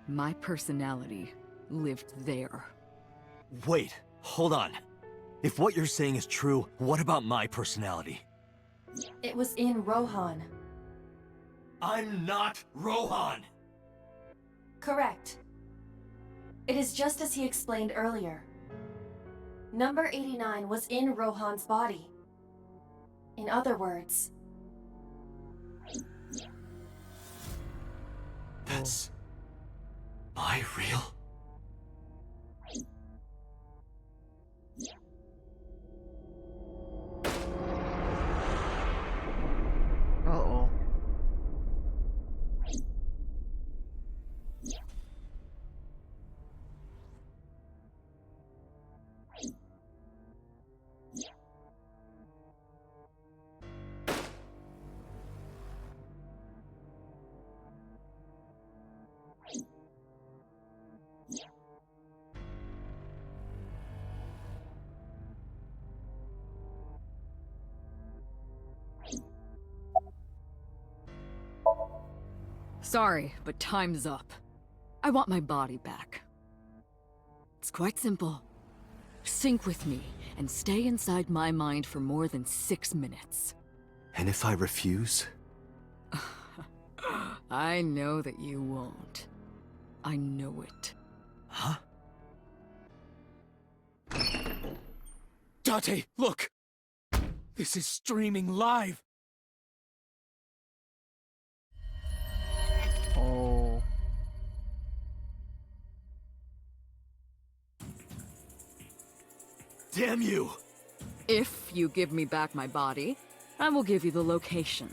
S5: my personality lived there.
S3: Wait, hold on. If what you're saying is true, what about my personality?
S2: It was in Rohan.
S3: I'm not Rohan!
S2: Correct. It is just as he explained earlier. Number 89 was in Rohan's body. In other words...
S3: That's... my real...
S1: Uh-oh.
S5: Sorry, but time's up. I want my body back. It's quite simple. Sync with me and stay inside my mind for more than 6 minutes.
S3: And if I refuse?
S5: I know that you won't. I know it.
S3: Huh?
S6: Date, look! This is streaming live!
S1: Oh.
S3: Damn you!
S5: If you give me back my body, I will give you the location.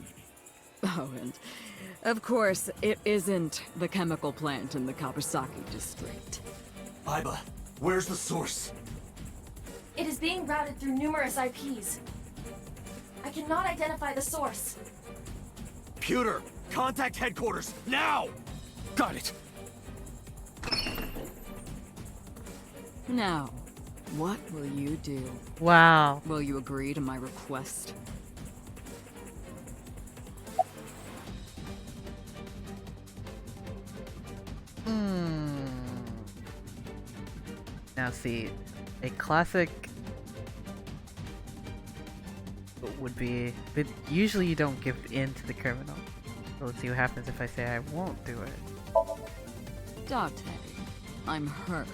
S5: Oh, and of course, it isn't the chemical plant in the Kawasaki district.
S3: Aiba, where's the source?
S2: It is being routed through numerous IPs. I cannot identify the source.
S3: Pewter, contact headquarters, now!
S6: Got it!
S5: Now, what will you do?
S1: Wow.
S5: Will you agree to my request?
S1: Now see, a classic would be, but usually you don't give in to the criminal. So let's see what happens if I say I won't do it.
S5: Date, I'm hurt.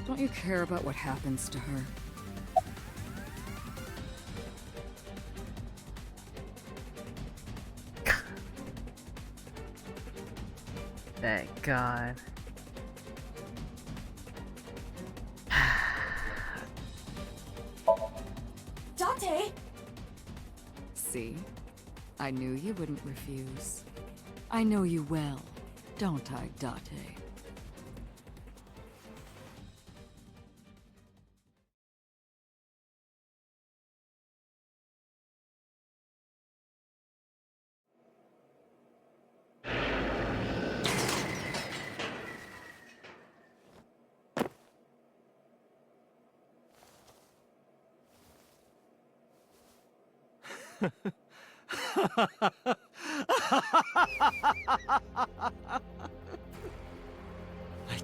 S5: Don't you care about what happens to her?
S1: Thank God.
S2: Date!
S5: See? I knew you wouldn't refuse. I know you well, don't I, Date?
S3: I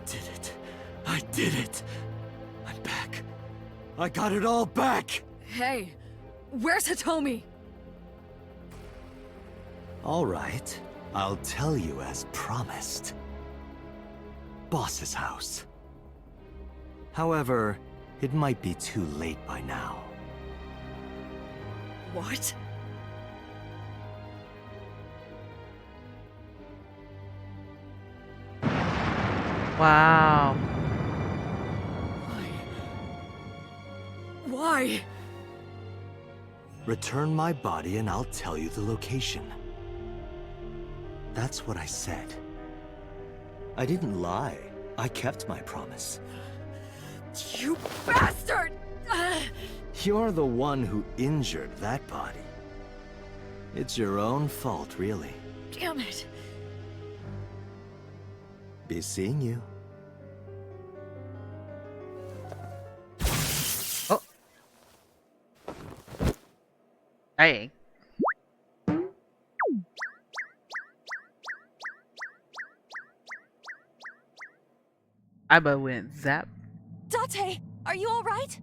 S3: did it. I did it. I'm back. I got it all back!
S5: Hey, where's Hitomi?
S3: All right. I'll tell you as promised. Boss's house. However, it might be too late by now.
S5: What?
S1: Wow.
S5: Why?
S3: Return my body and I'll tell you the location. That's what I said. I didn't lie. I kept my promise.
S5: You bastard!
S3: You're the one who injured that body. It's your own fault, really.
S5: Damn it.
S3: Be seeing you.
S1: Oh. Hey. Iba went zap.
S2: Date, are you alright?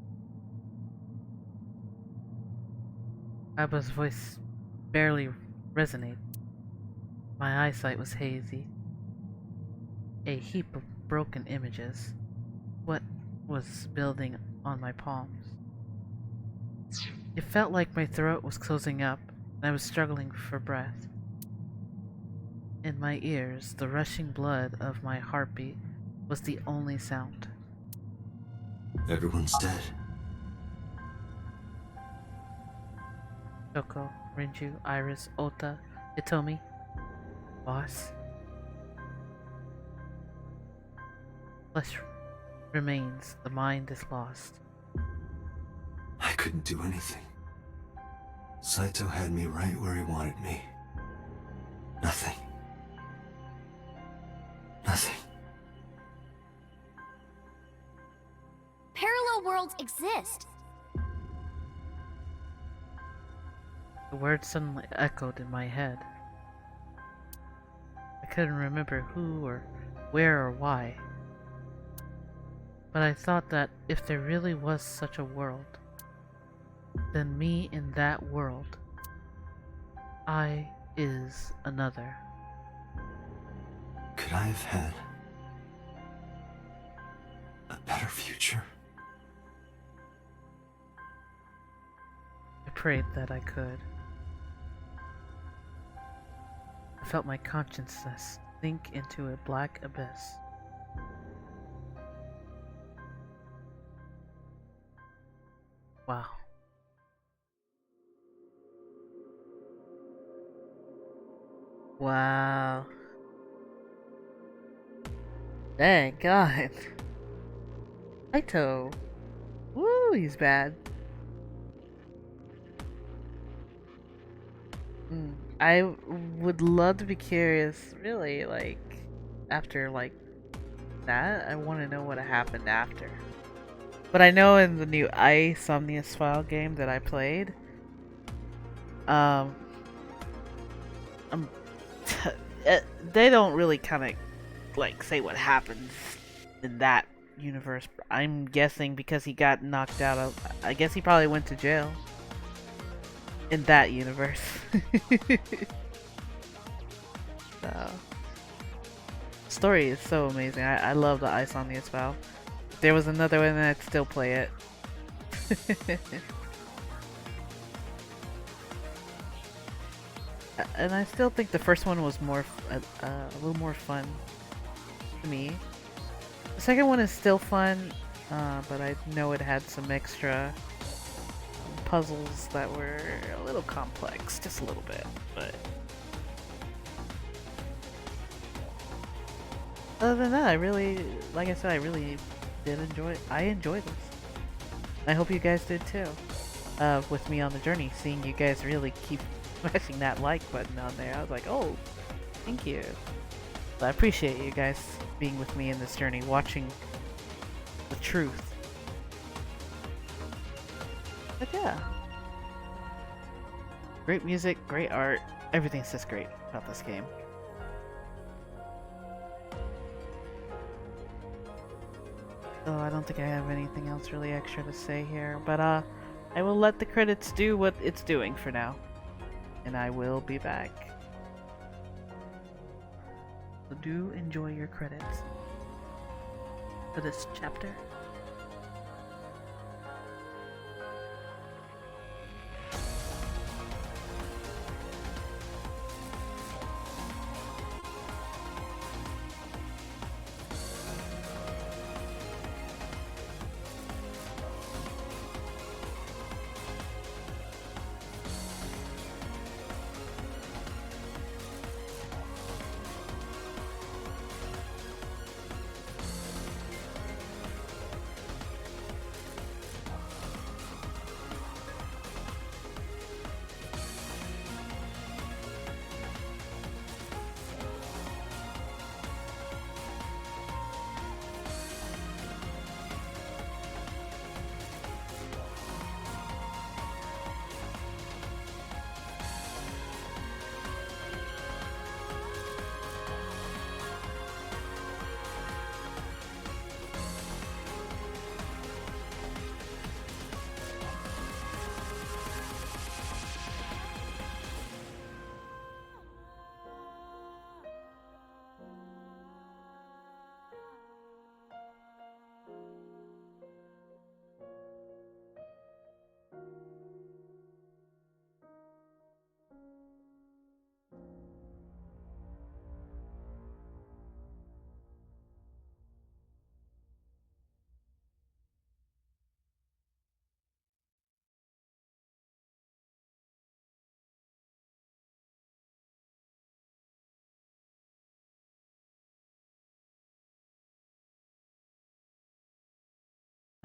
S1: Iba's voice barely resonated. My eyesight was hazy. A heap of broken images. What was building on my palms? It felt like my throat was closing up, and I was struggling for breath. In my ears, the rushing blood of my heartbeat was the only sound.
S3: Everyone's dead.
S1: Shoko, Rinju, Iris, Ota, Hitomi. Boss. Flesh remains, the mind is lost.
S3: I couldn't do anything. Saito had me right where he wanted me. Nothing. Nothing.
S7: Parallel worlds exist.
S1: The words suddenly echoed in my head. I couldn't remember who or where or why. But I thought that if there really was such a world, then me in that world, I is another.
S3: Could I have had a better future?
S1: I prayed that I could. I felt my consciousness sink into a black abyss. Wow. Wow. Dang God. Saito. Woo, he's bad. I would love to be curious, really, like, after, like, that. I want to know what happened after. But I know in the new SOMNIUM file game that I played, they don't really kind of, like, say what happens in that universe. I'm guessing because he got knocked out of, I guess he probably went to jail in that universe. So, story is so amazing. I love the SOMNIUM file. If there was another one, I'd still play it. And I still think the first one was more, a little more fun to me. The second one is still fun, but I know it had some extra puzzles that were a little complex, just a little bit, but other than that, I really, like I said, I really did enjoy this. I hope you guys did too, with me on the journey, seeing you guys really keep smashing that like button on there. I was like, oh, thank you. So I appreciate you guys being with me in this journey, watching the truth. But yeah, great music, great art, everything's just great about this game. So I don't think I have anything else really extra to say here, but I will let the credits do what it's doing for now, and I will be back. So do enjoy your credits for this chapter.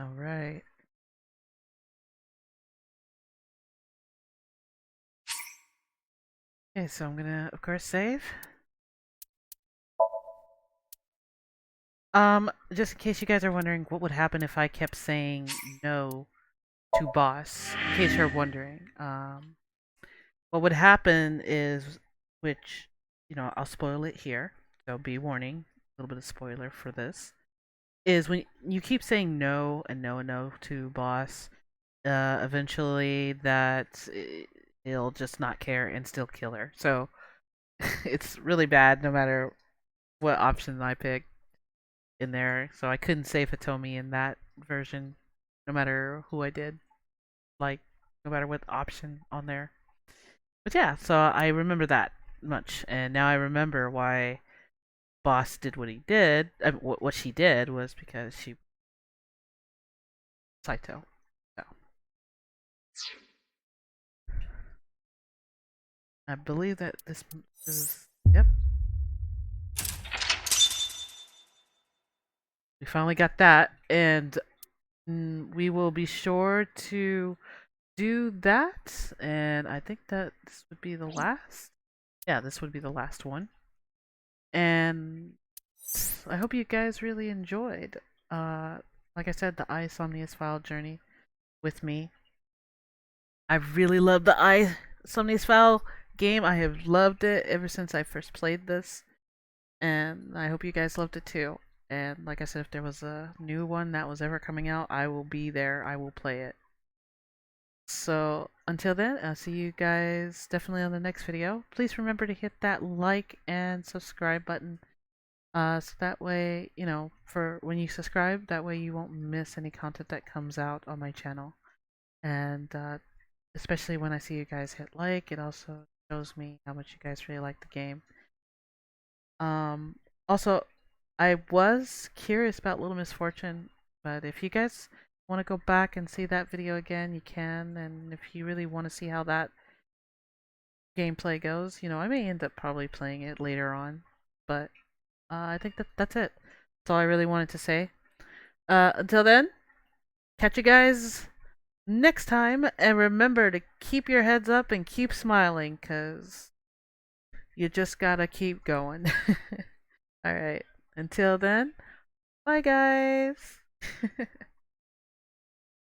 S1: Alright. Okay, so I'm gonna, of course, save. Just in case you guys are wondering what would happen if I kept saying no to boss, in case you're wondering, what would happen is, which, I'll spoil it here, so be warning, a little bit of spoiler for this, is when you keep saying no and no and no to boss, eventually he'll just not care and still kill her. So it's really bad no matter what option I pick in there. So I couldn't save Hitomi in that version, no matter who I did, like no matter what option on there. But yeah, so I remember that much, and now I remember why Boss did what he did. What she did was because she Saito. So I believe that this is, yep. We finally got that, and we will be sure to do that. And I think that this would be the last. Yeah, this would be the last one. And I hope you guys really enjoyed. Like I said, the iSomnius File journey with me. I really love the iSomnius File game. I have loved it ever since I first played this, and I hope you guys loved it too. And like I said, if there was a new one that was ever coming out, I will be there. I will play it. So until then, I'll see you guys definitely on the next video. Please remember to hit that like and subscribe button. So that way, for when you subscribe, that way you won't miss any content that comes out on my channel. And especially when I see you guys hit like, it also shows me how much you guys really like the game. Also, I was curious about Little Misfortune, but if you guys want to go back and see that video again, you can. And if you really want to see how that gameplay goes, I may end up probably playing it later on. But I think that's it. That's all I really wanted to say. Until then, catch you guys next time, and remember to keep your heads up and keep smiling, cause you just gotta keep going. Alright, until then, bye guys!